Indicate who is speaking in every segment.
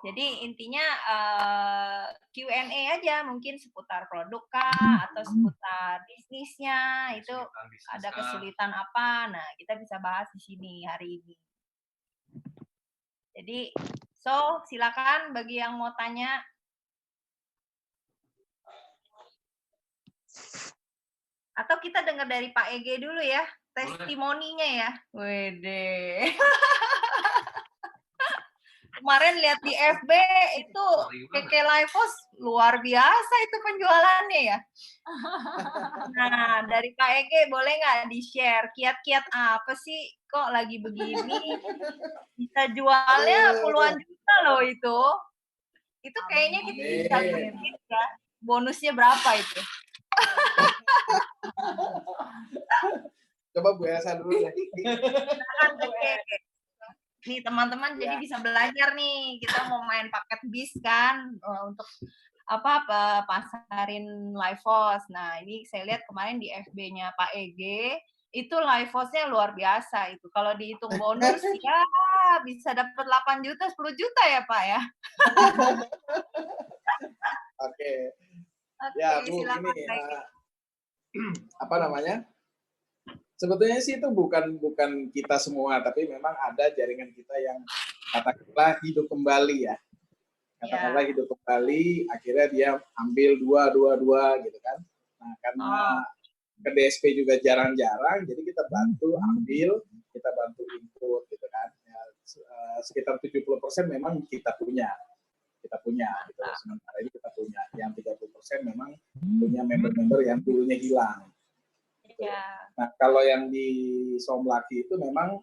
Speaker 1: Jadi intinya Q&A aja, mungkin seputar produk kah atau seputar bisnisnya, itu ada kesulitan apa, nah kita bisa bahas di sini hari ini. Jadi, silakan bagi yang mau tanya. Atau kita dengar dari Pak Ege dulu ya, testimoninya ya. Wede. Kemarin lihat di FB itu Keke Livos luar biasa itu penjualannya ya. Nah, dari Pak Ege boleh nggak di-share kiat-kiat apa sih kok lagi begini bisa jualnya puluhan juta loh itu. Itu kayaknya kita bisa bisnis ya. Bonusnya berapa itu?
Speaker 2: Coba Bu Elsa dulu deh.
Speaker 1: Silakan Keke. Nih teman-teman jadi bisa belajar nih, kita mau main paket bis kan untuk pasarin Livos. Nah, ini saya lihat kemarin di FB-nya Pak Ege itu Livos-nya luar biasa itu. Kalau dihitung bonus ya bisa dapat 8 juta, 10 juta ya, Pak ya.
Speaker 2: Oke. Ya, Bu,
Speaker 1: silakan,
Speaker 2: ini apa namanya? Sebetulnya sih itu bukan kita semua, tapi memang ada jaringan kita yang katakanlah hidup kembali ya. Katakanlah hidup kembali, akhirnya dia ambil dua gitu kan. Nah, karena ke DSP juga jarang-jarang, jadi kita bantu ambil, kita bantu input gitu kan. Ya, sekitar 70% memang kita punya gitu. Sementara ini kita punya yang 30% memang punya member-member yang dulunya hilang. Gitu. Nah, kalau yang di Somlaki itu memang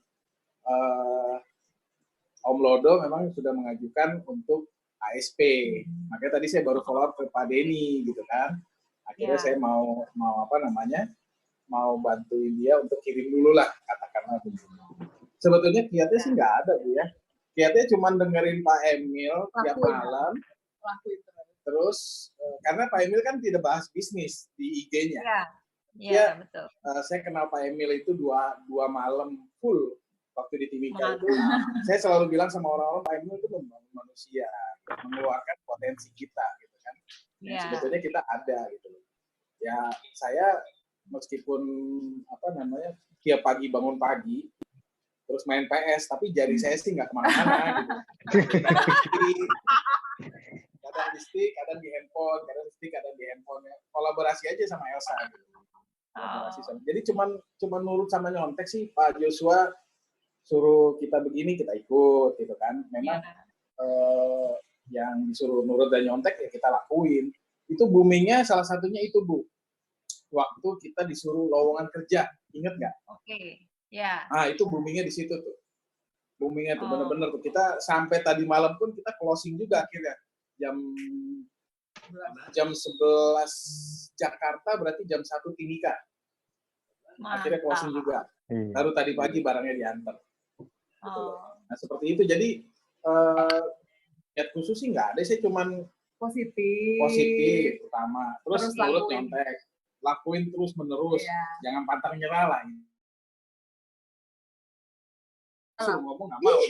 Speaker 2: Om Lodo memang sudah mengajukan untuk ASP. Makanya tadi saya baru follow up ke Pak Denny gitu kan. Akhirnya saya mau mau bantuin dia untuk kirim dulu lah, katakanlah begitu. Sebetulnya kiatnya sih nggak ada Bu ya. Kiatnya cuma dengerin Pak Emil tiap malam. Terus karena Pak Emil kan tidak bahas bisnis di IG-nya.
Speaker 1: Iya, betul.
Speaker 2: Saya kenal Pak Emil itu dua malam full waktu di Timika itu. Saya selalu bilang sama orang-orang, Pak Emil itu membangun manusia, mengeluarkan potensi kita, gitu kan. Sebetulnya kita ada, gitu. Ya, saya meskipun tiap pagi bangun pagi, terus main PS, tapi jari saya sih nggak kemana-mana, gitu. Kadang di stick, kadang di handphone, kolaborasi aja sama Elsa, gitu. Jadi cuman nurut sama nyontek sih Pak Joshua suruh kita begini kita ikut gitu kan. Memang yang disuruh nurut dan nyontek ya kita lakuin. Itu boomingnya salah satunya itu Bu. Waktu kita disuruh lowongan kerja, inget nggak?
Speaker 1: Ya.
Speaker 2: Nah itu boomingnya di situ tuh. Boomingnya tuh bener-bener tuh. Kita sampai tadi malam pun kita closing juga akhirnya jam 11 Jakarta berarti jam 1 Timika. Akhirnya closing juga. Baru tadi pagi barangnya diantar. Gitu. Nah seperti itu. Jadi niat khusus sih nggak ada. Saya cuman positif pertama. Terus nurut nyontek. Lakuin terus menerus. Jangan pantang nyerah lah. Ngomong nggak mau.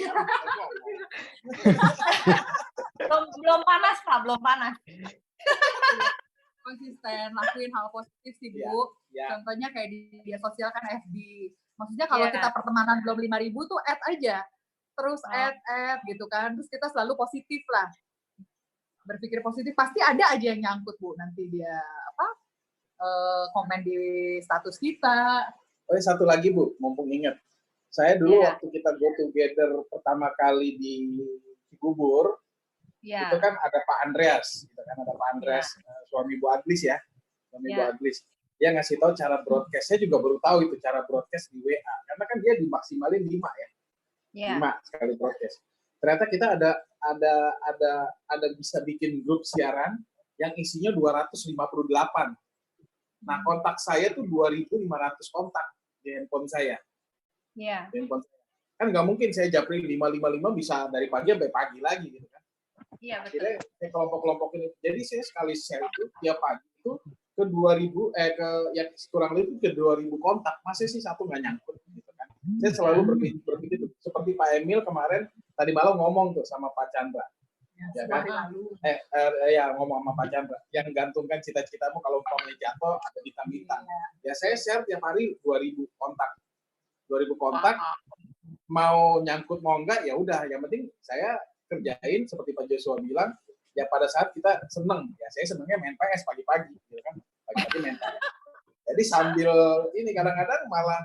Speaker 1: Belum panas Pak, belum panas.
Speaker 3: Konsisten, lakuin hal positif sih Bu. Contohnya kayak di media sosial kan FB. Maksudnya kalau kita pertemanan belum 5.000 tuh add aja. Terus add gitu kan. Terus kita selalu positif lah. Berpikir positif. Pasti ada aja yang nyangkut Bu. Nanti dia komen di status kita.
Speaker 2: Oh satu lagi Bu, mumpung ingat. Saya dulu waktu kita go together pertama kali di Cibubur, itu kan ada Pak Andreas, gitu kan ada Pak Andreas, suami Bu Aglis ya, Bu Aglis. Dia ngasih tahu cara broadcast. Saya juga baru tahu itu cara broadcast di WA, karena kan dia dimaksimalin 5 ya, 5 sekali broadcast. Ternyata kita ada bisa bikin grup siaran yang isinya 258. Nah kontak saya tuh 2.500 kontak di handphone saya. Kan nggak mungkin saya japri 555 bisa dari pagi sampai pagi lagi gitu kan. Akhirnya saya kelompok-kelompokin. Jadi saya sekali share itu tiap pagi itu ke 2.000 kurang lebih ke 2.000 kontak. Masa sih satu nggak nyangkut gitu kan. Saya selalu berpikir seperti Pak Emil kemarin tadi malam ngomong tuh sama Pak Chandra. Ya kan? Ya ngomong sama Pak Chandra, yang gantungkan cita-citamu kalau umpamanya jatuh ada bintang-bintang. Ya saya share tiap hari 2.000 kontak. 2.000 kontak, mau nyangkut mau enggak ya udah, yang penting saya kerjain seperti Pak Joshua bilang, ya pada saat kita seneng, ya saya senengnya main PS pagi-pagi, gitu kan, pagi-pagi main PS. Jadi sambil ini kadang-kadang malah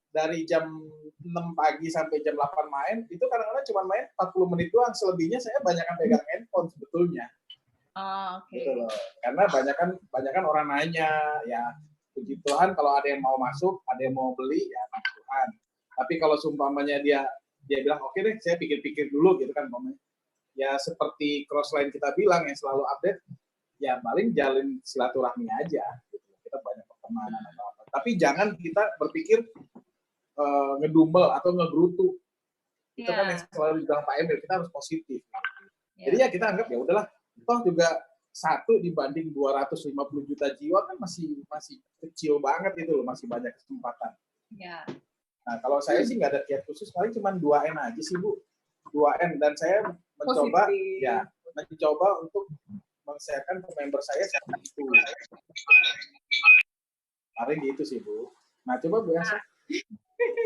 Speaker 2: dari jam 6 pagi sampai jam 8 main, itu kadang-kadang cuma main 40 menit doang, selebihnya saya banyakkan pegang handphone sebetulnya. Gitu loh. Karena banyakan orang nanya, ya puji Tuhan kalau ada yang mau masuk, ada yang mau beli, ya puji Tuhan. Tapi kalau seumpamanya dia bilang oke deh, saya pikir-pikir dulu gitu kan, ya seperti crossline kita bilang yang selalu update, ya paling jalin silaturahmi aja. Gitu. Kita banyak pertemanan atau apa. Tapi jangan kita berpikir ngedumel atau ngegerutu. Itu kan yang selalu dibilang Pak Emil, kita harus positif. Jadi ya kita anggap ya udahlah, toh juga 1 dibanding 250 juta jiwa kan masih kecil banget itu loh, masih banyak kesempatan. Nah kalau saya sih nggak ada kiat khusus, paling cuma 2N aja sih Bu, 2N, dan saya mencoba untuk men-sharekan ke member saya seperti itu. Paling gitu sih Bu. Nah coba Bu Elsa.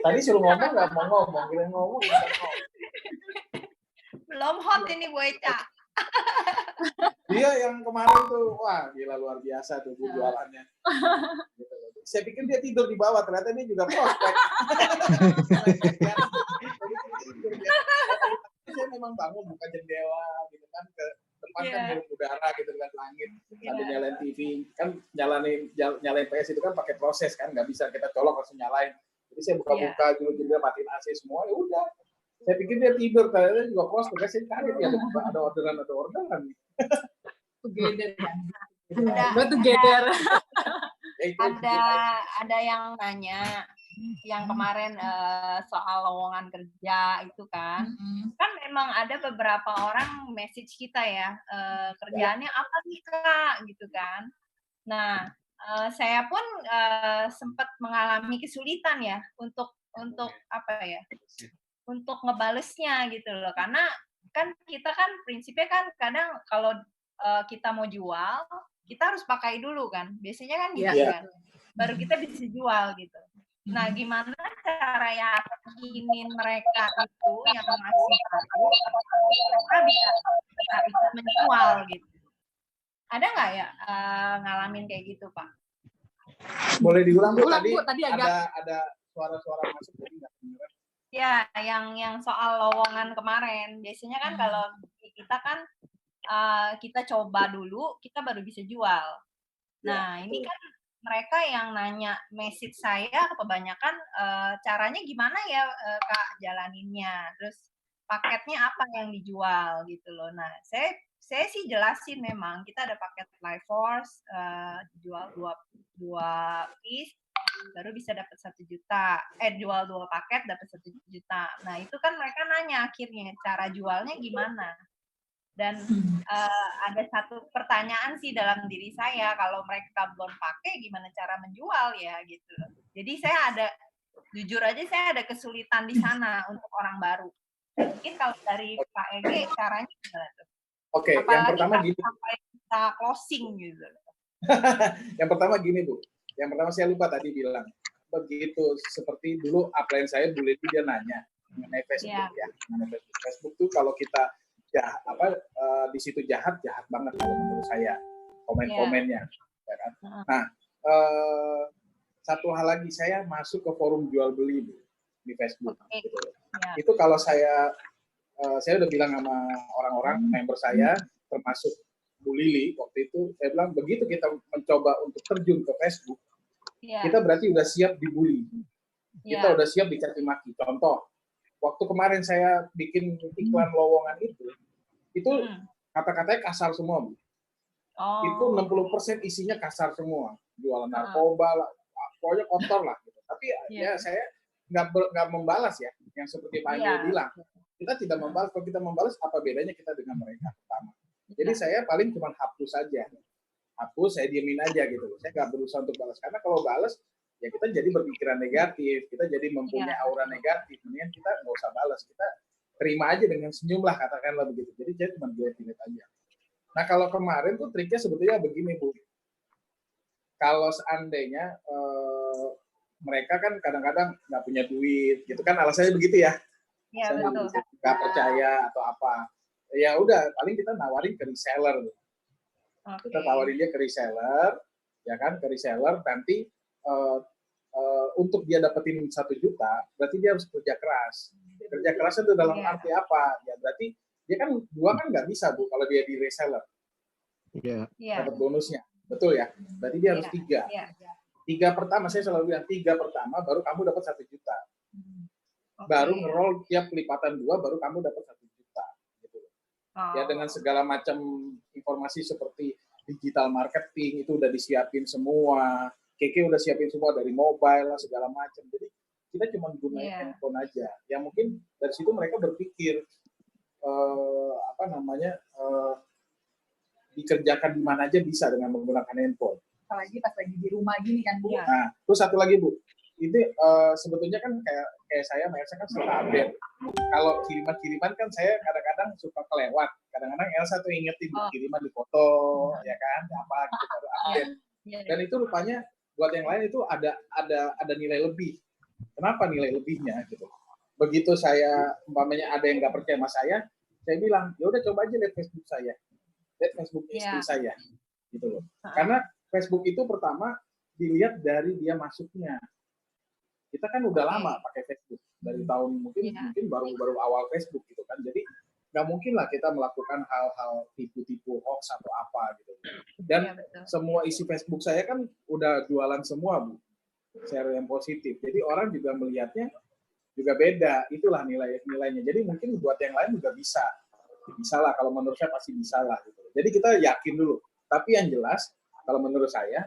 Speaker 2: Tadi suruh ngomong nggak mau ngomong, kira ngomong nggak mau.
Speaker 1: Belum hot ini Bu Eca.
Speaker 2: Dia yang kemarin tuh, wah gila luar biasa tuh Bu jualannya. Gitu. Saya pikir dia tidur di bawah, ternyata dia juga prospek. Saya memang bangun buka jendela gitu kan, ke depan kan hirup udara gitu kan, langit sambil nyalain TV kan, nyalain PS itu kan pakai proses kan, nggak bisa kita colok langsung nyalain. Jadi saya buka-buka dulu jendela, matiin AC semua, ya udah. Saya pikir dia tidur, ternyata juga prospek. Saya kaget ya ada orderan.
Speaker 3: Together ya.
Speaker 1: Ada yang nanya yang kemarin soal lowongan kerja itu kan. Kan memang ada beberapa orang message kita ya, kerjaannya apa nih Kak gitu kan. Nah, saya pun sempat mengalami kesulitan ya untuk apa ya? Untuk ngebalesnya gitu loh. Karena kan kita kan prinsipnya kan kadang kalau kita mau jual, kita harus pakai dulu kan. Biasanya kan gitu kan. Baru kita bisa jual gitu. Nah, gimana cara yakinin mereka itu yang masih baru, mereka bisa menjual gitu. Ada nggak ya ngalamin kayak gitu, Pak?
Speaker 2: Boleh diulang Bu, tadi ada suara-suara masuk jadi nggak kedengeran.
Speaker 1: Ya, yang soal lowongan kemarin. Biasanya kan kalau kita kan kita coba dulu, kita baru bisa jual. Nah, ini kan mereka yang nanya message saya kebanyakan caranya gimana ya Kak jalaninnya, terus paketnya apa yang dijual gitu loh. Nah, saya sih jelasin memang kita ada paket Life Force, jual 2 piece baru bisa dapat 1 juta. Jual 2 paket dapat 1 juta. Nah, itu kan mereka nanya akhirnya cara jualnya gimana. Dan ada satu pertanyaan sih dalam diri saya, kalau mereka belum pakai gimana cara menjual ya gitu. Jadi jujur aja saya ada kesulitan di sana untuk orang baru. Mungkin kalau dari Pak Ege caranya gimana tuh?
Speaker 2: Oke, yang pertama gini.
Speaker 1: Sampai kita closing gitu.
Speaker 2: Yang pertama gini Bu. Yang pertama saya lupa tadi bilang. Begitu seperti dulu upline saya Bu Leti dia nanya mengenai Facebook ya. Mengenai Facebook tuh kalau kita di situ jahat banget kalau menurut saya komen-komennya. Ya kan? Nah, satu hal lagi, saya masuk ke forum jual beli Bu, di Facebook. Gitu. Itu kalau saya udah bilang sama orang-orang member saya, termasuk Bu Lili waktu itu, saya bilang begitu kita mencoba untuk terjun ke Facebook, kita berarti udah siap dibully, kita udah siap dicaci maki. Contoh, waktu kemarin saya bikin iklan lowongan itu kata-katanya kasar semua Bu. Itu 60% isinya kasar semua, jualan narkoba lah, pokoknya kotor lah. Gitu. Tapi ya saya nggak membalas ya, yang seperti Pak Emil bilang. Kita tidak membalas. Kalau kita membalas, apa bedanya kita dengan mereka pertama? Jadi saya paling cuma hapus saja. Hapus, saya diemin aja gitu. Saya nggak berusaha untuk balas. Karena kalau balas, ya kita jadi berpikiran negatif. Kita jadi mempunyai aura negatif. Mendingan kita nggak usah balas. Kita terima aja dengan senyum lah, katakanlah begitu. Jadi saya cuma delete aja. Nah kalau kemarin tuh triknya sebetulnya begini Bu. Kalau seandainya mereka kan kadang-kadang nggak punya duit, gitu kan alasannya begitu ya.
Speaker 1: Iya betul.
Speaker 2: Nggak percaya atau apa. Ya udah, paling kita nawarin ke reseller. Okay. Kita tawarin dia ke reseller, ya kan, ke reseller nanti untuk dia dapetin 1 juta, berarti dia harus kerja keras. Kerja keras itu dalam arti apa? Ya berarti dia kan 2 kan nggak bisa Bu kalau dia di reseller. Dapat bonusnya, betul ya? Berarti dia harus 3. 3 pertama, saya selalu bilang 3 pertama baru kamu dapat 1 juta. Baru ngerol tiap pelipatan 2 baru kamu dapat 1 juta. Gitu. Ya dengan segala macam informasi seperti digital marketing itu udah disiapin semua. Keke udah siapin semua dari mobile lah segala macam. Jadi kita cuma gunain handphone aja. Ya mungkin dari situ mereka berpikir dikerjakan di mana aja bisa dengan menggunakan handphone.
Speaker 3: Apalagi pas lagi di rumah gini kan Bu.
Speaker 2: Nah, terus satu lagi Bu, ini sebetulnya kan kayak saya kan suka update. Kalau kiriman kan saya kadang-kadang suka kelewat. Kadang-kadang Elsa tuh ingetin kiriman di foto, ya kan, apa gitu baru update. Dan itu rupanya buat yang lain itu ada nilai lebih. Kenapa nilai lebihnya gitu? Begitu saya umpamanya ada yang nggak percaya sama saya bilang ya udah coba aja lihat Facebook saya, lihat Facebook istri saya, gitu loh. Karena Facebook itu pertama dilihat dari dia masuknya. Kita kan udah lama pakai Facebook dari tahun mungkin baru awal Facebook gitu kan. Jadi nggak mungkin lah kita melakukan hal-hal tipu-tipu hoax atau apa gitu. Dan semua isi Facebook saya kan udah jualan semua Bu, share yang positif. Jadi orang juga melihatnya juga beda. Itulah nilainya. Jadi mungkin buat yang lain juga bisa lah. Kalau menurut saya pasti bisa lah. Gitu. Jadi kita yakin dulu. Tapi yang jelas kalau menurut saya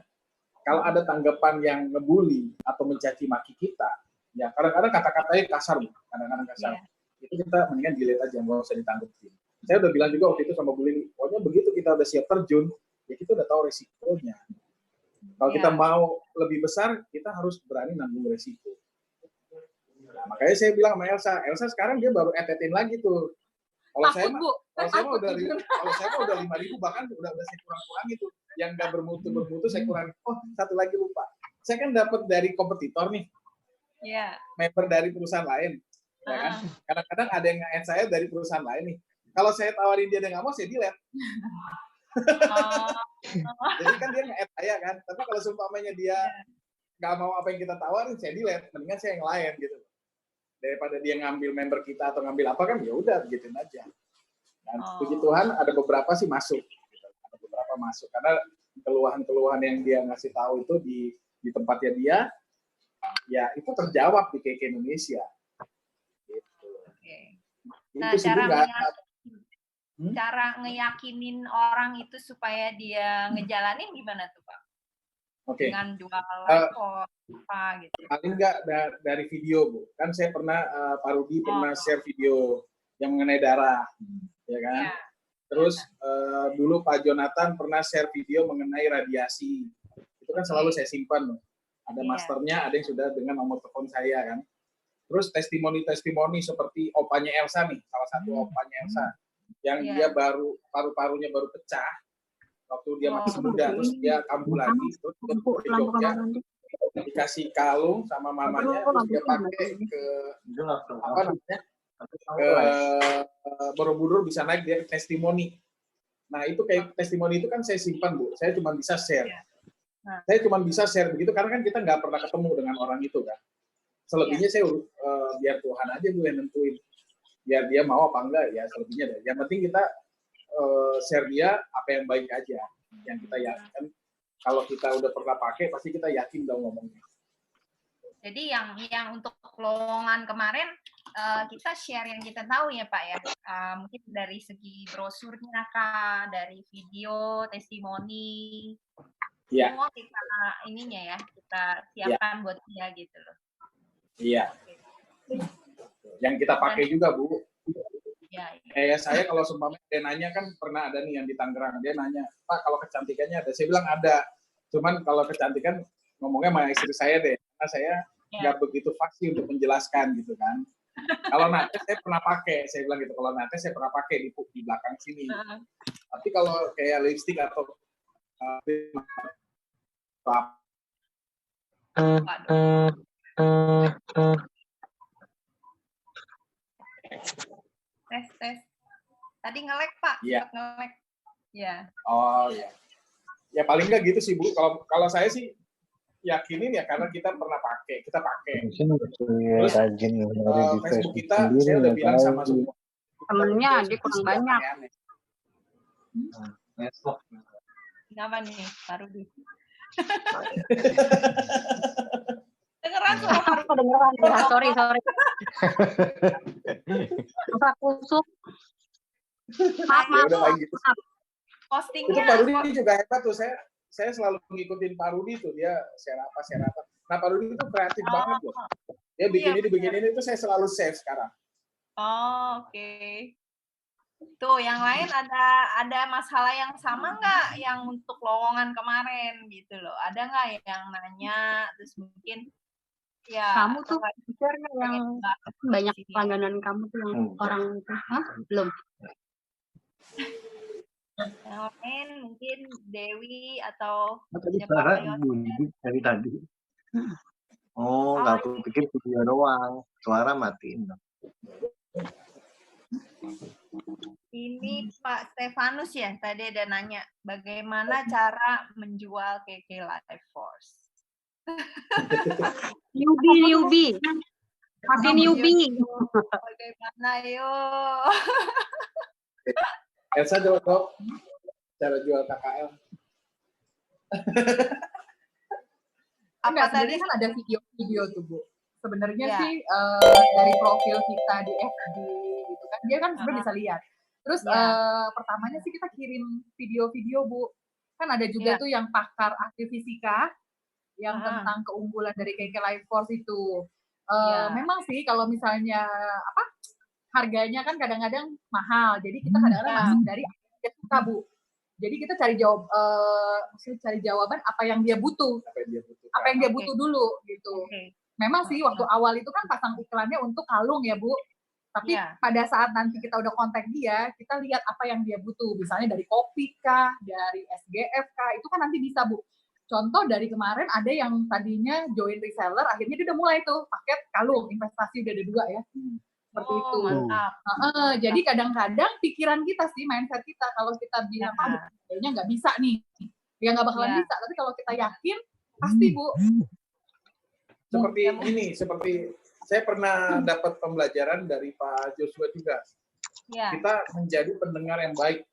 Speaker 2: kalau ada tanggapan yang ngebully atau mencaci maki kita, ya kadang-kadang kata-katanya kasar, kadang-kadang kasar. Itu kita mendingan delete aja, nggak usah ditanggepin. Saya udah bilang juga waktu itu sama bullying, pokoknya begitu kita udah siap terjun, ya kita udah tahu resikonya. Kalau kita mau lebih besar, kita harus berani nanggung resiko. Nah, makanya saya bilang sama Elsa sekarang dia baru etetin lagi tuh. Kalau saya mah udah 5.000 bahkan udah saya kurang itu. Yang nggak bermutu saya kurang. Oh, satu lagi lupa. Saya kan dapat dari kompetitor nih. Member dari perusahaan lain. Ya kan? Kadang-kadang ada yang nge-add saya dari perusahaan lain nih. Kalau saya tawarin dia nggak mau, saya delete. Jadi kan dia nge-add saya kan. Tapi kalau seumpamanya dia nggak mau apa yang kita tawarin, saya delete. Mendingan saya yang lain gitu. Daripada dia ngambil member kita atau ngambil apa kan, ya udah begituin aja. Dan puji Tuhan ada beberapa sih masuk. Gitu. Ada beberapa masuk. Karena keluhan-keluhan yang dia ngasih tahu itu di tempatnya dia, ya itu terjawab di KK Indonesia. Gitu.
Speaker 1: Nah,
Speaker 2: itu
Speaker 1: cara ngeyakinin orang itu supaya dia ngejalanin gimana tuh Pak? Dengan jual laptop apa gitu?
Speaker 2: Paling nggak dari video Bu. Kan saya pernah Pak Rudi pernah share video yang mengenai darah, ya kan? Terus dulu Pak Jonathan pernah share video mengenai radiasi. Itu kan selalu saya simpan. Ada masternya, ada yang sudah dengan nomor telepon saya kan. Terus testimoni seperti opanya Elsa nih, salah satu opanya Elsa, yang dia paru-parunya baru pecah waktu dia masih muda, terus dia kambuh lagi, terus dia ke Jogja, dikasih kalung sama mamanya, terus dia pakai ke Borobudur bisa naik dia testimoni. Nah itu kayak testimoni itu kan saya simpan Bu, saya cuma bisa share. Saya cuma bisa share begitu karena kan kita nggak pernah ketemu dengan orang itu kan. Selebihnya saya biar Tuhan aja Bu yang nentuin. Biar dia mau apa enggak ya selebihnya deh. Yang penting kita share dia apa yang baik aja. Yang kita yakin kalau kita udah pernah pakai pasti kita yakin dong ngomongnya.
Speaker 1: Jadi yang untuk lowongan kemarin kita share yang kita tahu ya Pak ya. Mungkin dari segi brosurnya Kak, dari video, testimoni. Semua kita ininya ya, kita siapkan buat dia gitu loh.
Speaker 2: Iya. Yang kita pakai juga Bu. Kayak saya kalau seumpamanya dia nanya kan pernah ada nih yang di Tangerang, dia nanya, Pak kalau kecantikannya ada, saya bilang ada. Cuman kalau kecantikan ngomongnya sama istri saya deh, karena saya nggak begitu fasih untuk menjelaskan gitu kan. Kalau nates saya pernah pakai, saya bilang gitu. Kalau nates saya pernah pakai di belakang sini. Tapi kalau kayak lipstick atau
Speaker 1: tes. Tadi nge-lag, Pak.
Speaker 2: Iya.
Speaker 1: Nge-lag. Ya.
Speaker 2: Oh ya. Ya paling nggak gitu sih Bu. Kalau saya sih yakinin ya karena kita pernah pakai, kita pakai. Terus Facebook kita saya udah bilang sama semua.
Speaker 4: Temennya dia kurang banyak.
Speaker 1: Kenapa nih, Pak Rudi? Dengeran suara Pak Rudi.
Speaker 4: Kedengeran. Sorry. Masa kusuk. Maaf.
Speaker 2: Gitu.
Speaker 1: Postingnya.
Speaker 2: Itu Pak Rudi juga hebat tuh. Saya selalu ngikutin Pak Rudi tuh, dia share apa. Nah Pak Rudi itu kreatif banget loh. Dia bikin ini itu saya selalu save sekarang.
Speaker 1: Oh, oke. Tuh, yang lain ada masalah yang sama nggak yang untuk lowongan kemarin gitu loh? Ada nggak yang nanya terus mungkin ya
Speaker 4: kamu tuh share yang banyak langganan kamu tuh yang orang itu, belum?
Speaker 1: Yang lain mungkin Dewi atau
Speaker 5: dari tadi. Aku pikir video doang, suara matiin.
Speaker 1: Ini Pak Stefanus ya, tadi ada nanya bagaimana cara menjual KK Life Force.
Speaker 4: Newbie. Masih newbie.
Speaker 1: Bagaimana yuk?
Speaker 2: Elsa jawab cara jual KKL.
Speaker 3: Apa tadi kan ada video tuh Bu. Sebenarnya sih dari profil kita di FB gitu kan, dia kan sebenarnya bisa lihat. Terus pertamanya sih kita kirim video-video Bu. Kan ada juga tuh yang pakar ahli fisika yang tentang keunggulan dari KK Life Force itu. Memang sih kalau misalnya harganya kan kadang-kadang mahal, jadi kita kadang-kadang masuk dari yang dia suka Bu. Jadi kita cari jawaban apa yang dia butuh, apa yang dia butuh dulu gitu. Memang sih waktu awal itu kan pasang iklannya untuk kalung ya Bu. Tapi pada saat nanti kita udah kontak dia, kita lihat apa yang dia butuh. Misalnya dari kopi kah, dari SGF kah, itu kan nanti bisa Bu. Contoh dari kemarin ada yang tadinya join reseller, akhirnya dia udah mulai tuh paket kalung, investasi udah ada 2 ya. Seperti itu.
Speaker 1: Mantap.
Speaker 3: Jadi kadang-kadang pikiran kita sih, mindset kita, kalau kita bilang, kayaknya nggak bisa nih. Ya nggak bakalan bisa, tapi kalau kita yakin, pasti Bu.
Speaker 2: Seperti saya pernah dapat pembelajaran dari Pak Joshua juga. Kita menjadi pendengar yang baik.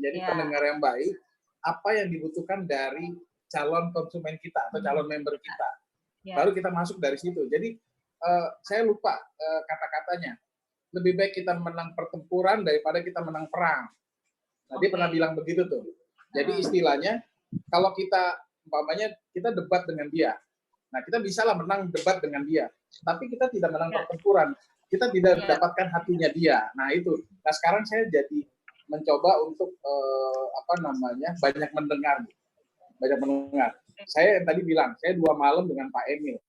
Speaker 2: Pendengar yang baik, apa yang dibutuhkan dari calon konsumen kita atau calon member kita. Baru kita masuk dari situ. Jadi saya lupa kata-katanya. Lebih baik kita menang pertempuran daripada kita menang perang. Nah, dia pernah bilang begitu tuh. Jadi istilahnya, kalau kita umpamanya kita debat dengan dia, nah kita bisalah menang debat dengan dia, tapi kita tidak menang pertempuran, kita tidak mendapatkan hatinya dia. Nah itu. Nah sekarang saya jadi mencoba untuk banyak mendengar. Saya yang tadi bilang, saya 2 malam dengan Pak Emil.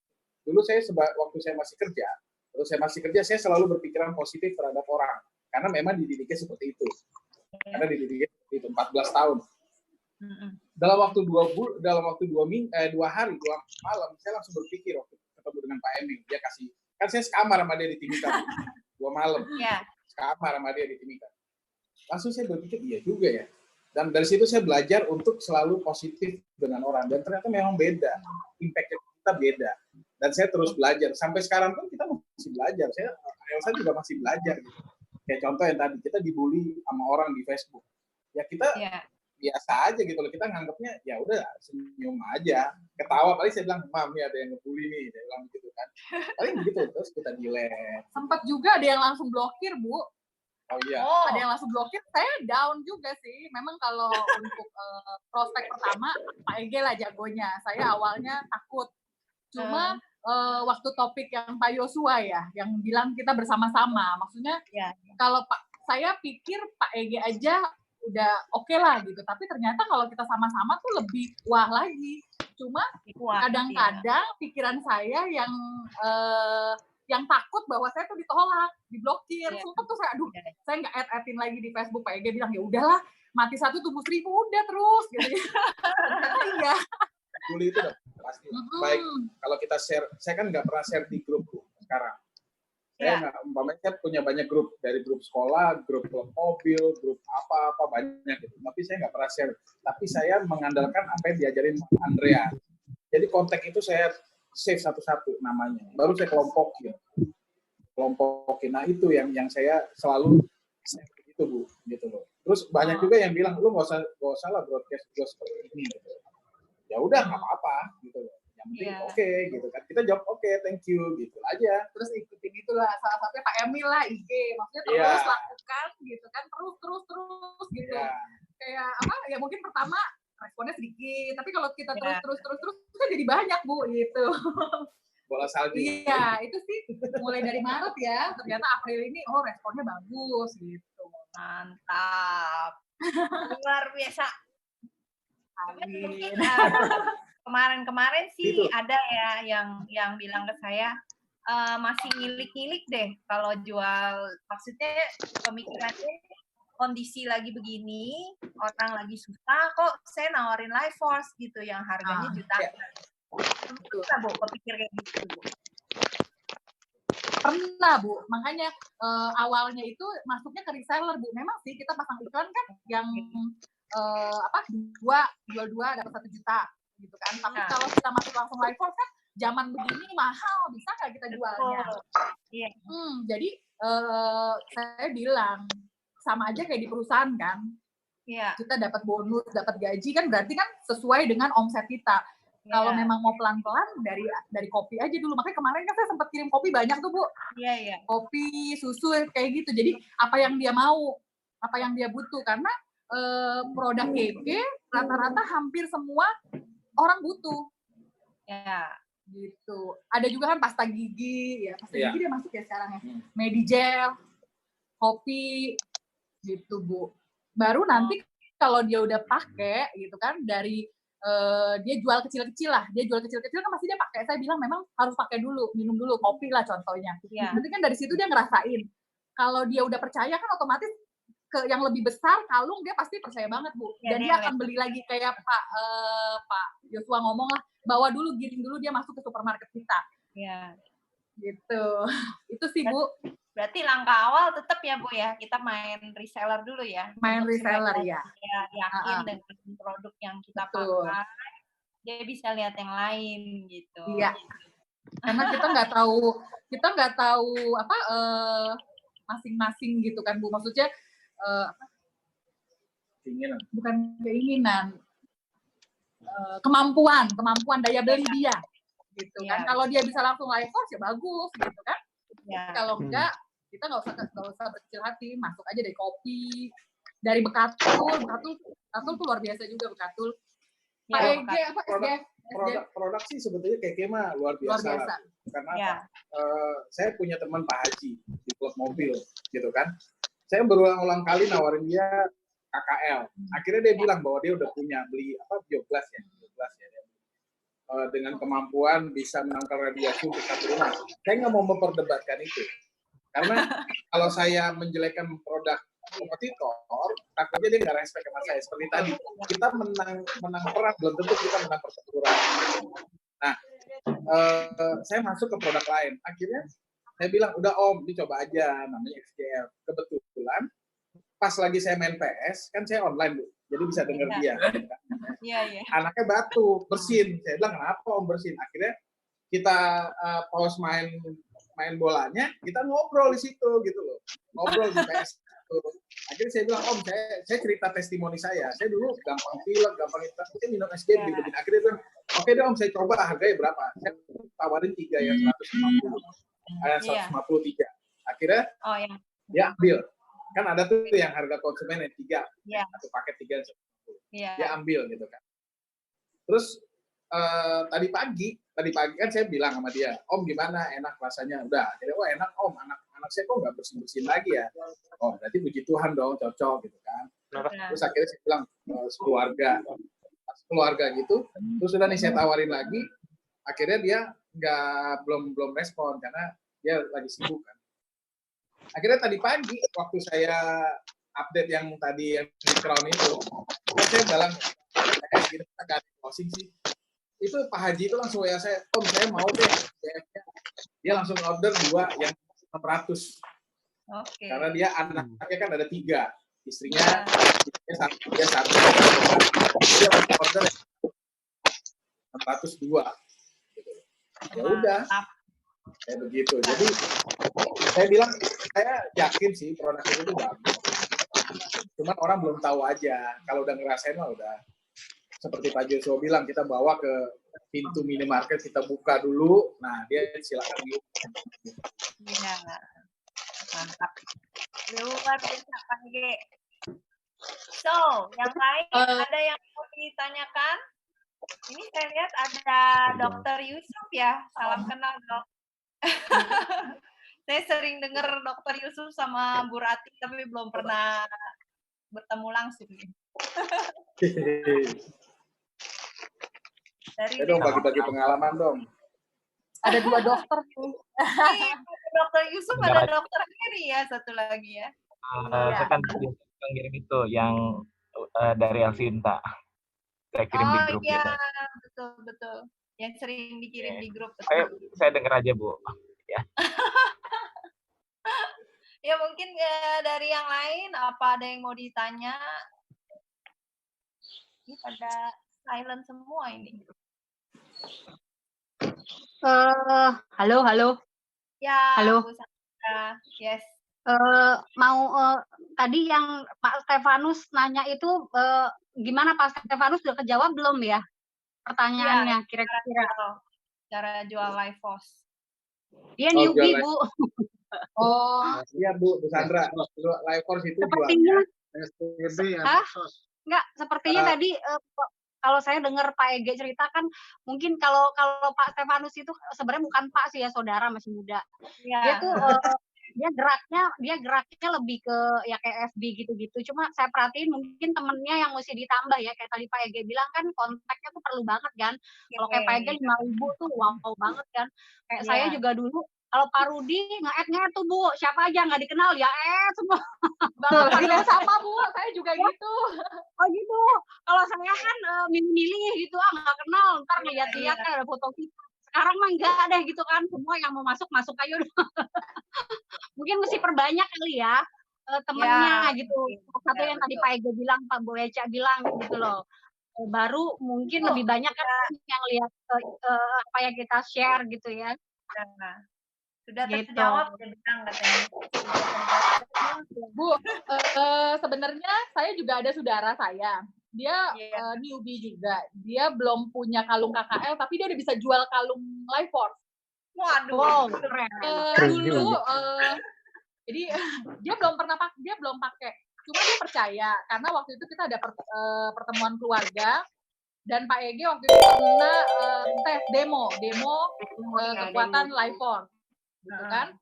Speaker 2: Dulu waktu saya masih kerja, saya selalu berpikiran positif terhadap orang, karena memang dididiknya seperti itu. Karena dididiknya seperti itu 14 tahun. Dalam waktu 2 hari, 2 malam, saya langsung berpikir waktu ketemu dengan Pak Emil, dia kasih, kan saya sekamar sama dia di Timika, 2 malam, sekamar sama dia di Timika. Langsung saya berpikir, iya juga ya. Dan dari situ saya belajar untuk selalu positif dengan orang, dan ternyata memang beda, impact kita beda. Dan saya terus belajar. Sampai sekarang pun kita masih belajar. Elsa juga masih belajar. Gitu. Kayak contoh yang tadi, kita dibully sama orang di Facebook. Ya kita biasa aja gitu loh. Kita nganggapnya, ya udah senyum aja. Ketawa, paling saya bilang, Mam, nih ada yang ngebully nih. Saya bilang gitu kan. Paling begitu, terus kita delete.
Speaker 3: Sempat juga ada yang langsung blokir, Bu.
Speaker 2: Oh iya.
Speaker 3: Ada yang langsung blokir, saya down juga sih. Memang kalau untuk prospek pertama, Pak Ege lah jagonya. Saya awalnya takut. Cuma waktu topik yang Pak Yosua ya, yang bilang kita bersama-sama. Maksudnya kalau saya pikir Pak Ege aja udah oke lah gitu. Tapi ternyata kalau kita sama-sama tuh lebih wah lagi. Cuma kadang-kadang pikiran saya yang yang takut bahwa saya tuh ditolak, diblokir. Sumpah tuh saya, saya nggak add-in lagi di Facebook. Pak Ege bilang, ya udahlah, mati 1 tumbuh 1000, udah terus. Gitu. Iya.
Speaker 2: Bully itu udah pasti. Baik, kalau kita share, saya kan nggak pernah share di grup sekarang. Saya nggak, umpamanya saya punya banyak grup, dari grup sekolah, grup klub mobil, grup apa-apa banyak gitu. Tapi saya nggak pernah share. Tapi saya mengandalkan apa yang diajarin Andrea. Jadi kontak itu saya save satu-satu namanya. Baru saya kelompokin. Nah itu yang saya selalu share gitu Bu, gitu loh. Terus banyak juga yang bilang, lu nggak usah lah broadcast gue seperti ini. Gitu. Ya udah nggak apa-apa gitu loh. Yang penting oke, gitu kan. Kita jawab oke, thank you gitu aja.
Speaker 3: Terus ikutin itulah salah satunya Pak Emil lah IG, maksudnya terus lakukan gitu kan, terus gitu. Kayak apa? Ya mungkin pertama responnya sedikit, tapi kalau kita terus kan jadi banyak Bu gitu.
Speaker 2: Bola salju.
Speaker 3: Iya, itu sih mulai dari Maret ya. Ternyata April ini responnya bagus gitu.
Speaker 1: Mantap. Luar biasa.
Speaker 3: Amin.
Speaker 1: Kemarin sih
Speaker 2: gitu.
Speaker 1: ada ya yang bilang ke saya masih ngilik-ngilik deh kalau jual, maksudnya pemikirannya kondisi lagi begini, orang lagi susah, kok saya nawarin Life Force gitu yang harganya jutaan. Pernah Bu kepikir kayak gitu Bu?
Speaker 3: Pernah Bu, makanya awalnya itu masuknya ke reseller Bu. Memang sih kita pasang iklan kan yang jual 2 dapat 1 juta gitu kan. Tapi kalau kita masuk langsung Life Force kan zaman begini mahal, bisa nggak kita jualnya?
Speaker 1: Iya.
Speaker 3: Jadi saya bilang sama aja kayak di perusahaan kan.
Speaker 1: Iya.
Speaker 3: Kita dapat bonus, dapat gaji kan berarti kan sesuai dengan omset kita. Kalau memang mau pelan-pelan dari kopi aja dulu. Makanya kemarin kan saya sempat kirim kopi banyak tuh Bu.
Speaker 1: Iya.
Speaker 3: Kopi, susu kayak gitu. Jadi apa yang dia mau, apa yang dia butuh, karena produk Ege rata-rata hampir semua orang butuh.
Speaker 1: Ya.
Speaker 3: Gitu. Ada juga kan pasta gigi, ya pasta gigi dia masuk ya sekarang ya. Medigel, kopi, gitu Bu. Baru nanti kalau dia udah pakai gitu kan dari dia jual kecil-kecil lah. Dia jual kecil-kecil kan masih dia pakai. Saya bilang memang harus pakai dulu, minum dulu kopi lah contohnya. Nanti kan dari situ dia ngerasain. Kalau dia udah percaya kan otomatis ke yang lebih besar kalung dia pasti percaya banget Bu. Dan dia akan beli lagi kayak Pak Joshua ngomong lah, bawa dulu, giring dulu dia masuk ke supermarket kita.
Speaker 1: Iya.
Speaker 3: Gitu. Itu sih Bu.
Speaker 1: Berarti langkah awal tetap ya Bu ya, kita main reseller dulu ya.
Speaker 3: Main reseller ya.
Speaker 1: Yakin dengan produk yang kita pakai, dia bisa lihat yang lain gitu.
Speaker 3: Iya. Karena kita nggak tahu apa masing-masing gitu kan Bu. Maksudnya
Speaker 2: keinginan.
Speaker 3: Bukan keinginan. Kemampuan daya beli dia. Gitu kan. Kalau dia bisa langsung Life Force ya bagus gitu kan. Kalau enggak, kita nggak usah berkecil hati, masuk aja dari kopi, dari Bekatul tuh luar biasa juga Bekatul. Pak Ege apa SDF?
Speaker 2: Produk sih sebetulnya kayak Kema luar biasa. Lah. Karena saya punya teman Pak Haji di klub mobil, gitu kan. Saya berulang-ulang kali nawarin dia KKL. Akhirnya dia bilang bahwa dia udah punya beli bioglas ya. Dengan kemampuan bisa menangkal radiasi untuk satu rumah. Saya nggak mau memperdebatkan itu. Karena kalau saya menjelekkan produk kompetitor, takutnya dia nggak respect sama saya. Seperti tadi, kita menang perang, belum tentu kita menang pertempuran. Nah, saya masuk ke produk lain. Akhirnya saya bilang, udah Om, dicoba aja, namanya XGL. Kebetulan, pas lagi saya main PS, kan saya online, Bu. Jadi bisa denger dia.
Speaker 1: Iya.
Speaker 2: Anaknya batuk, bersin. Saya bilang, kenapa Om bersin? Akhirnya kita pause main bolanya, kita ngobrol di situ gitu loh. Ngobrol di PS. Akhirnya saya bilang, Om, saya cerita testimoni saya. Saya dulu gampang pilek, gampang itu, saya minum SG gitu. Akhirnya dia bilang, oke deh Om, saya coba harganya berapa? Saya tawarin 3 yang 153. Akhirnya dia ambil. Kan ada tuh yang harga konsumen yang 3, satu paket 3 yang 150. Dia ambil gitu kan. Terus tadi pagi kan saya bilang sama dia, Om gimana, enak rasanya? Udah, akhirnya enak Om, anak saya kok nggak bersin-bersin lagi ya? Oh berarti puji Tuhan dong, cocok gitu kan. Terus akhirnya saya bilang keluarga gitu, terus udah nih saya tawarin lagi, akhirnya dia belum respon karena dia lagi sibuk kan. Akhirnya tadi pagi waktu saya update yang tadi yang di Crown itu, saya bilang kayak gini kita nggak closing sih. Itu Pak Haji itu langsung ya saya, Om saya mau deh DF-nya. Dia langsung order 2 yang 600.
Speaker 1: Oke.
Speaker 2: Karena dia anaknya kan ada 3, istrinya dia satu. Dia langsung order 602. Ya udah, kayak begitu. Jadi saya bilang saya yakin sih produk itu bagus. Cuman orang belum tahu aja. Kalau udah ngerasain mah udah. Seperti Pak Joshua bilang, kita bawa ke pintu minimarket, kita buka dulu. Nah, dia silakan yuk.
Speaker 1: Iya, mantap. Luar biasa, Pak G. So, yang lain ada yang mau ditanyakan? Ini saya lihat ada Dokter Yusuf ya. Salam kenal, Dok. Saya sering dengar Dokter Yusuf sama Bu Rati, tapi belum pernah bertemu langsung.
Speaker 2: Dari dong bagi-bagi pengalaman dong.
Speaker 3: Ada 2 dokter tuh.
Speaker 1: Dokter Yusuf, ada Dokter Heri ya, satu lagi ya.
Speaker 6: Saya kan ngirim itu yang dari Alsinta. Saya kirim di grup
Speaker 1: iya,
Speaker 6: gitu.
Speaker 1: betul. Yang sering dikirim di grup.
Speaker 6: Saya dengar aja, Bu. Ya.
Speaker 1: Ya mungkin dari yang lain, apa ada yang mau ditanya? Ini pada silent semua ini.
Speaker 4: Halo.
Speaker 1: Ya,
Speaker 4: halo.
Speaker 1: Bu Sandra. Yes.
Speaker 4: Tadi yang Pak Stefanus nanya itu gimana Pak Stefanus udah kejawab belum ya pertanyaannya kira-kira?
Speaker 1: Cara jual live post.
Speaker 4: Dia newbie Bu.
Speaker 2: Iya Bu Sandra, live course itu
Speaker 4: sepertinya
Speaker 2: jualnya
Speaker 4: enggak, sepertinya tadi kalau saya dengar Pak Ege cerita kan mungkin kalau Pak Stefanus itu sebenarnya bukan Pak sih ya, saudara masih muda.
Speaker 1: Ya.
Speaker 4: Dia tuh dia geraknya lebih ke ya kayak FB gitu-gitu. Cuma saya perhatiin mungkin temennya yang mesti ditambah ya, kayak tadi Pak Ege bilang kan kontaknya tuh perlu banget kan. Kalau kayak Pak Ege 5.000 tuh wow banget kan. Kayak saya juga dulu kalau Pak Rudi nge-add tuh Bu, siapa aja nggak dikenal ya semua.
Speaker 3: Betul, sama Bu, saya juga gitu.
Speaker 4: Oh gitu. Kalau saya kan milih-milih gitu, nggak kenal, ntar ngeliat-liat kan ada foto kita. Sekarang mah enggak deh gitu kan, semua yang mau masuk aja udah. Mungkin mesti perbanyak kali ya temennya gitu. Satu yang tadi Pak Ege bilang, Pak Boeca bilang gitu loh. Baru mungkin lebih banyak kan yang lihat apa yang kita share gitu ya.
Speaker 1: Sudah terjawab dia bilang katanya.
Speaker 3: Bu, sebenarnya saya juga ada saudara saya. Dia newbie juga. Dia belum punya kalung KKL, tapi dia udah bisa jual kalung Life Force.
Speaker 1: Waduh,
Speaker 3: dulu jadi dia belum pakai. Cuma dia percaya karena waktu itu kita ada pertemuan keluarga dan Pak Ege waktu itu pernah tes demo kekuatan Life Force, gitu kan?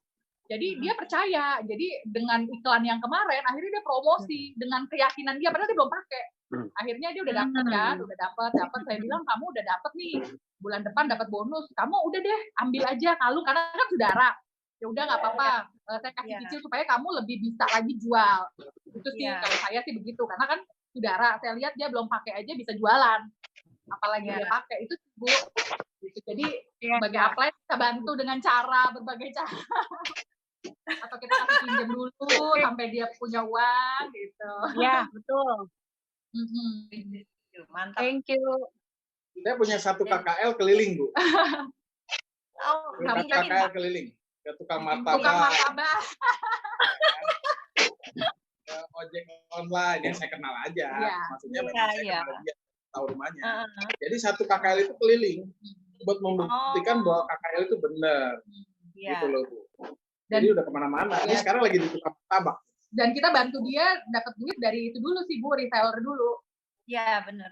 Speaker 3: Jadi dia percaya. Jadi dengan iklan yang kemarin, akhirnya dia promosi dengan keyakinan dia, padahal dia belum pakai. Akhirnya dia udah dapet kan, udah dapet. Saya bilang kamu udah dapet nih, bulan depan dapat bonus. Kamu udah deh ambil aja kalung karena kan saudara. Ya udah nggak apa-apa, saya kasih cicil supaya kamu lebih bisa lagi jual. Itu sih kalau saya sih begitu, karena kan saudara. Saya lihat dia belum pakai aja bisa jualan, apalagi dia pakai itu Bu. Gitu. Jadi sebagai upline kita bantu dengan berbagai cara. Atau kita kasih pinjam dulu sampai dia punya uang gitu.
Speaker 4: Ya betul.
Speaker 1: Mantap.
Speaker 4: Thank you.
Speaker 2: Saya punya 1 KKL keliling Bu. KKL keliling ke tukang martabak. Ojek online yang saya kenal aja. Maksudnya saya kenal dia, tahu rumahnya. Jadi 1 KKL itu keliling buat membuktikan bahwa KKL itu benar. Gitu loh Bu. Jadi udah kemana-mana. Ini sekarang lagi di tukang martabak.
Speaker 3: Dan kita bantu dia dapat duit dari itu dulu sih Bu, reseller dulu.
Speaker 1: Iya benar.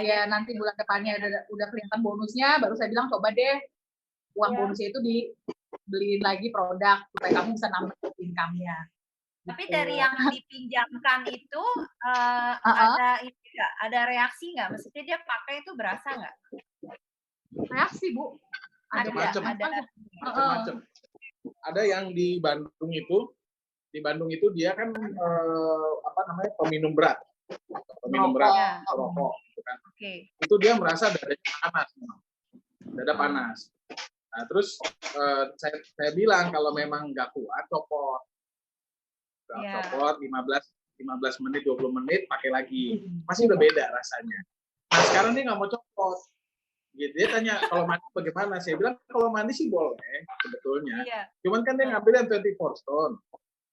Speaker 3: Dia nanti bulan depannya udah kelihatan bonusnya, baru saya bilang coba deh uang bonusnya itu dibeliin lagi produk supaya kamu bisa nambah income-nya.
Speaker 1: Tapi dari yang dipinjamkan itu ada reaksi nggak? Maksudnya dia pakai itu berasa nggak?
Speaker 3: Reaksi Bu.
Speaker 2: Macam-macam. ada yang di Bandung itu dia kan peminum berat, rokok, gitu kan. Itu dia merasa dada panas. Nah, terus saya bilang kalau memang nggak kuat, copot 15 menit, 20 menit, pakai lagi. Masih udah beda rasanya. Nah, sekarang dia nggak mau copot. Gitu. Dia tanya, kalau mandi bagaimana? Saya bilang, kalau mandi sih boleh, sebetulnya. Cuman kan dia ngambil yang 24 stone.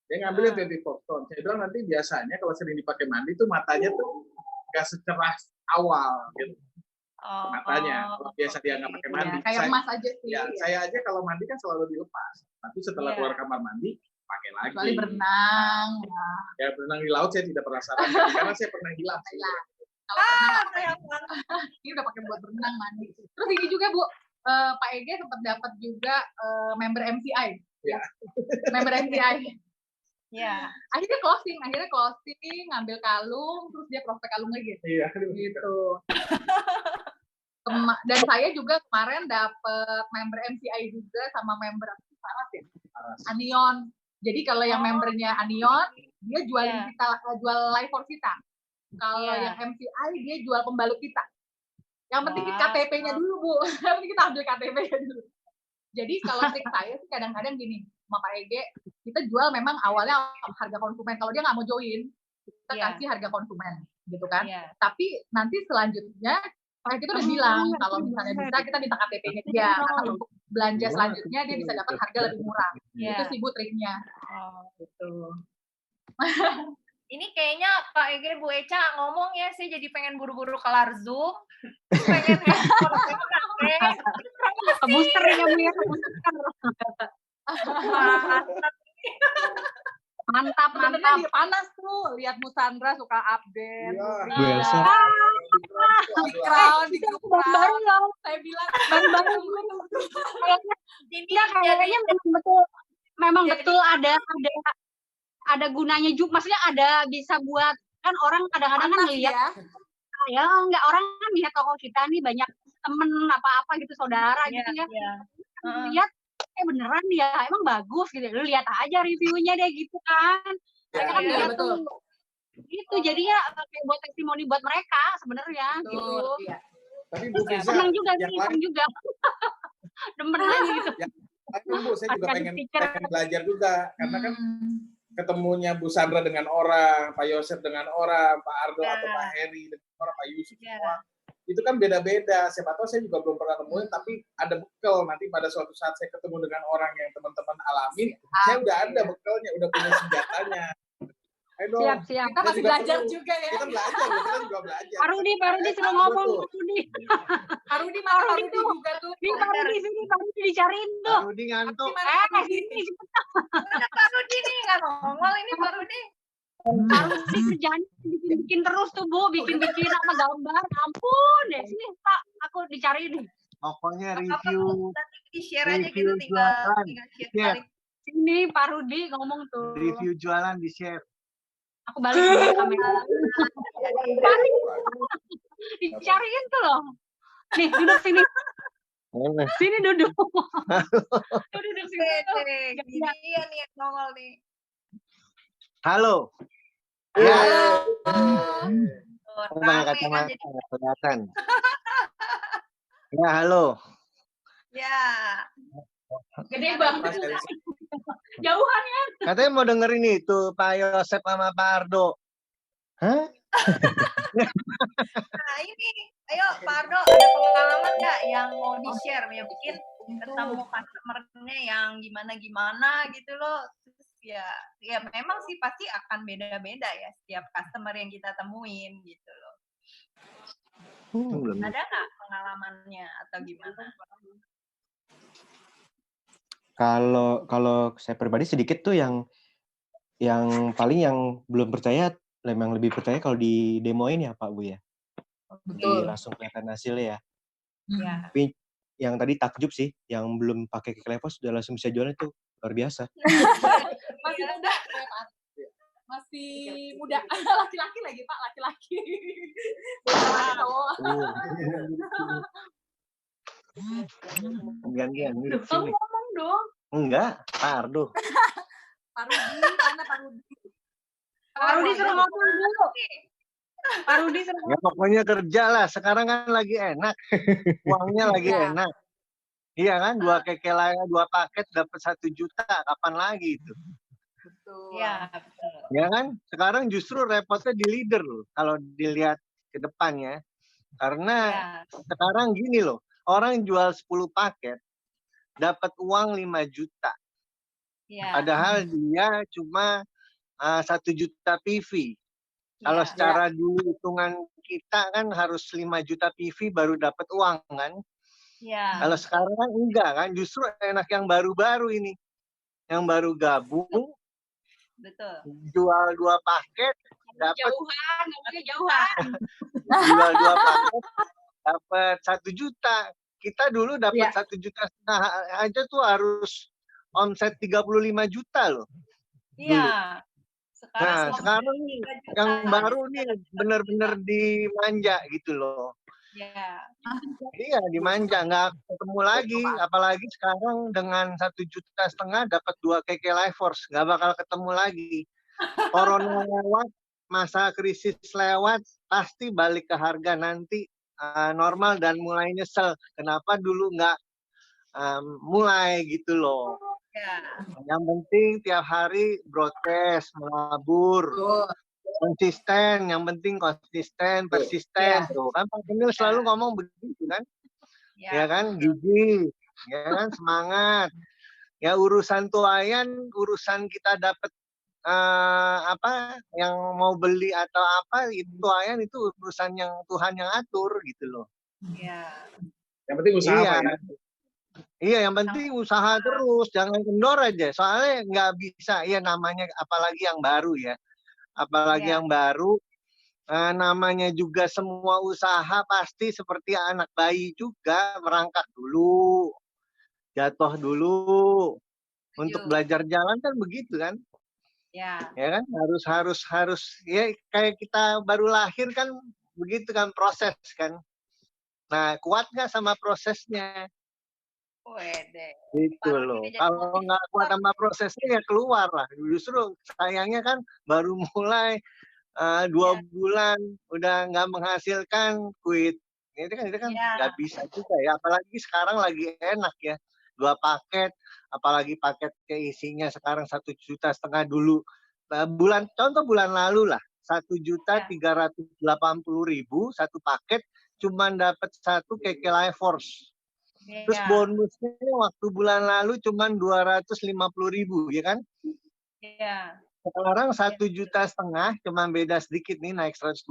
Speaker 2: Dia ngambil yang 24 stone. Saya bilang, nanti biasanya kalau sering dipakai mandi, tuh matanya tuh nggak secerah awal. Gitu. Matanya, kalau biasa dia nggak pakai mandi.
Speaker 3: Kayak emas aja sih.
Speaker 2: Ya, saya aja kalau mandi kan selalu dilepas. Tapi setelah keluar kamar mandi, pakai lagi.
Speaker 3: Kecuali berenang.
Speaker 2: Ya, berenang di laut saya tidak pernah sarankan, karena saya pernah hilang.
Speaker 3: Ini udah pakai buat berenang mandi. Terus ini juga Bu, Pak Ege sempat dapat juga member MCI.
Speaker 2: Ya.
Speaker 3: Member MCI.
Speaker 1: Ya.
Speaker 3: Akhirnya closing, ngambil kalung, terus dia prospek kalung lagi.
Speaker 2: Iya.
Speaker 3: Gitu. Dan saya juga kemarin dapat member MCI juga sama member Anion. Jadi kalau yang membernya Anion, dia jualin kita, jual live for kita. Kalau yang MCI dia jual pembalut kita. Yang penting KTP-nya dulu, Bu. Yang penting kita ambil KTP-nya dulu. Jadi kalau trik saya sih kadang-kadang gini, sama Pak Ege, kita jual memang awalnya harga konsumen. Kalau dia nggak mau join, kita kasih harga konsumen, gitu kan. Tapi nanti selanjutnya, Pak Ege itu udah bilang, kalau misalnya bisa, kita minta KTP-nya dia. Karena untuk belanja selanjutnya, dia bisa dapat harga lebih murah. Itu sih, Bu, triknya. Gitu.
Speaker 1: Ini kayaknya Pak Ege, Bu Eca ngomong ya, sih jadi pengen buru-buru kelar Zoom. Pengen
Speaker 4: booster ya, Bu ya,
Speaker 3: mantap. Dia panas tuh, lihat Bu Sandra suka update.
Speaker 5: Bu Elsa.
Speaker 3: Di grup baru loh, saya bilang baru.
Speaker 4: Ini kayaknya memang betul ada gunanya juga, maksudnya ada bisa buat, kan orang kadang-kadang kan ngelihat ya enggak, orang kan lihat toko kita nih banyak temen apa-apa gitu, saudara gitu ya. Lihat beneran ya, emang bagus gitu. Lu lihat aja reviewnya deh gitu kan. Mereka kan betul. Gitu, jadinya kayak buat testimoni buat mereka sebenarnya gitu.
Speaker 2: Tapi Bu Fiza,
Speaker 4: senang juga demen lagi gitu.
Speaker 2: Bu, saya juga pengen belajar juga, karena kan ketemunya Bu Sandra dengan orang, Pak Yosef dengan orang, Pak Ardo atau Pak Heri dengan orang, Pak Yusuf semua. Itu kan beda-beda. Siapa tahu saya juga belum pernah nemuin, tapi ada bekal nanti pada suatu saat saya ketemu dengan orang yang teman-teman alamin, saya udah ada bekalnya, udah punya senjatanya. Ayo,
Speaker 4: siap.
Speaker 3: Kita masih belajar juga ya.
Speaker 2: Kita juga belajar.
Speaker 4: Pak Rudi suruh ngomong, Pak Rudi. Pak Rudi
Speaker 3: juga tuh.
Speaker 4: Pak Rudi dicariin tuh.
Speaker 5: Pak Rudi ngantuk.
Speaker 4: Sini.
Speaker 1: Mana Pak Rudi nih, nggak nongol ini Pak Rudi.
Speaker 4: Pak Rudi kerjanya bikin terus tuh, Bu, bikin sama gambar. Ampun deh, sini Pak, aku dicariin nih.
Speaker 5: Pokoknya review.
Speaker 1: Nanti di-share aja gitu, tinggal share.
Speaker 4: Sini Pak Rudi ngomong tuh.
Speaker 5: Review jualan di-share.
Speaker 4: Aku balik ke kamera. Dicariin tuh loh. Nih, duduk sini. Sini duduk. Duduk sini.
Speaker 1: Iya nih yang nongol nih.
Speaker 5: Halo.
Speaker 2: Halo.
Speaker 5: Pakai kacamata kelihatan. Ya, halo.
Speaker 1: Ya.
Speaker 3: Gede banget. Jauhan ya.
Speaker 5: Katanya mau dengerin itu Pak Yosef sama Pak Ardo. Hah?
Speaker 1: Nah ini, ayo Pak Ardo, ada pengalaman nggak yang mau di-share? Ya bikin ketemu customer-nya yang gimana-gimana gitu loh. Terus ya memang sih pasti akan beda-beda ya setiap customer yang kita temuin gitu loh. Ada nggak pengalamannya atau gimana?
Speaker 7: Kalau saya pribadi sedikit tuh yang paling yang belum percaya, memang lebih percaya kalau di demoin ya Pak Bu ya.
Speaker 3: Betul.
Speaker 7: Langsung kelihatan hasilnya ya.
Speaker 1: Ya.
Speaker 7: Tapi yang tadi takjub sih, yang belum pakai Keklevos sudah langsung bisa jualan itu luar biasa.
Speaker 3: Masih muda, masih muda. Laki-laki lagi Pak, laki-laki.
Speaker 5: Gantian.
Speaker 3: Kamu ngomong dong.
Speaker 5: Enggak, Pak Ardo.
Speaker 3: Pak Rudi, mana Pak Rudi?
Speaker 4: Pak Rudi suruh ngomong dulu. Pak Rudi suruh
Speaker 5: Ya pokoknya kerja lah. Sekarang kan lagi enak. Uangnya lagi enak. Iya kan, 2 kekelai, 2 paket dapat 1 juta. Kapan lagi itu?
Speaker 3: Betul.
Speaker 1: Iya, betul.
Speaker 5: Ya kan? Sekarang justru repotnya di leader loh. Kalau dilihat ke depannya. Karena sekarang gini loh. Orang jual 10 paket. Dapat uang 5 juta. Padahal dia cuma 1 juta PV. Kalau secara dulu hitungan kita kan harus 5 juta PV baru dapat uang kan. Kalau sekarang kan enggak kan, justru enak yang baru-baru ini. Yang baru gabung.
Speaker 1: Betul.
Speaker 5: Jual 2 paket dapat
Speaker 4: jauhan.
Speaker 5: Jual 2 paket dapat 1 juta. Kita dulu dapat 1,5 juta aja tuh harus omset 35 juta loh.
Speaker 1: Iya.
Speaker 5: Sekarang nih yang baru nih benar-benar dimanja gitu loh. Iya dimanja, nggak ketemu lagi. Apalagi sekarang dengan 1,5 juta dapat 2 KK Life Force, nggak bakal ketemu lagi. Corona lewat, masa krisis lewat, pasti balik ke harga nanti normal dan mulai nyesel. Kenapa dulu nggak mulai gitu loh. Yang penting tiap hari broadcast, melabur, konsisten. Yang penting konsisten, persisten. Tuh kan Pak Emil selalu ngomong begitu kan, ya kan, gigi, ya kan, semangat. Ya urusan tuayan, urusan kita dapat apa yang mau beli atau apa itu tuayan itu urusan yang Tuhan yang atur gitu loh.
Speaker 2: Yang penting usaha Pak ya.
Speaker 5: Iya, yang penting usaha terus, jangan kendor aja. Soalnya nggak bisa, ya namanya apalagi yang baru ya. Apalagi yang baru, namanya juga semua usaha pasti seperti anak bayi juga, merangkak dulu, jatuh dulu. Untuk belajar jalan kan begitu kan? Ya kan, harus ya kayak kita baru lahir kan begitu kan proses kan. Nah, kuat nggak sama prosesnya? Gitu loh. Kalau nggak kuat sama prosesnya ya keluar lah. Justru sayangnya kan baru mulai 2 bulan udah nggak menghasilkan, quit. Itu kan nggak bisa juga ya. Apalagi sekarang lagi enak ya. 2 paket, apalagi paket isinya sekarang 1,5 juta dulu. Contoh bulan lalu lah, 1.380.000 1 paket, cuman dapat 1 KK Life Force. Terus bonusnya waktu bulan lalu cuma 250.000, ya kan? Sekarang 1,5 juta, cuma beda sedikit nih, naik 120.000,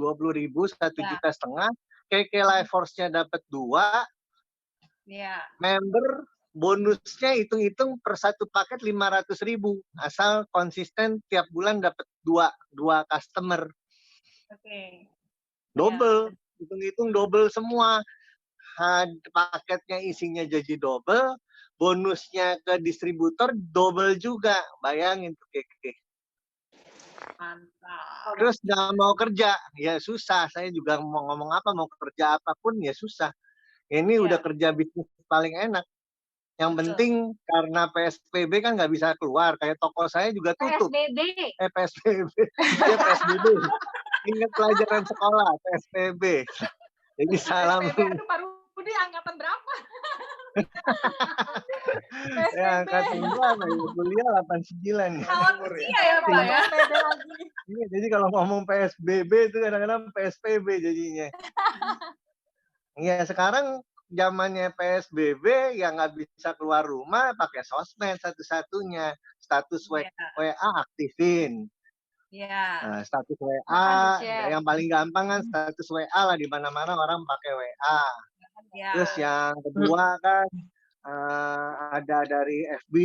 Speaker 5: 1,5 juta. KK Life Force-nya dapat 2. Member bonusnya hitung-hitung per 1 paket 500.000. Asal konsisten tiap bulan dapat 2 customer. Double, hitung-hitung double semua. Paketnya isinya jadi double, bonusnya ke distributor double juga. Bayangin tuh Keke. Mantap. Terus nggak mau kerja, ya susah. Saya juga mau ngomong apa, mau kerja apapun ya susah. Ini udah kerja bisnis paling enak. Yang penting karena PSBB kan nggak bisa keluar. Kayak toko saya juga tutup. PSBB. Ya PSBB. Ingat pelajaran sekolah, PSBB. Jadi salam.
Speaker 3: Budi angkatan berapa?
Speaker 5: Ya angkatan berapa ya? Kuliah 89 ya.
Speaker 3: Iya ya Pak ya.
Speaker 5: Iya, jadi kalau ngomong PSBB itu kadang-kadang PSBB jadinya. Iya, sekarang zamannya PSBB yang nggak bisa keluar rumah pakai sosmed satu-satunya. Status WA aktifin. Nah, status WA yang paling gampang kan status WA lah, di mana-mana orang pakai WA. Terus yang kedua kan ada dari FB,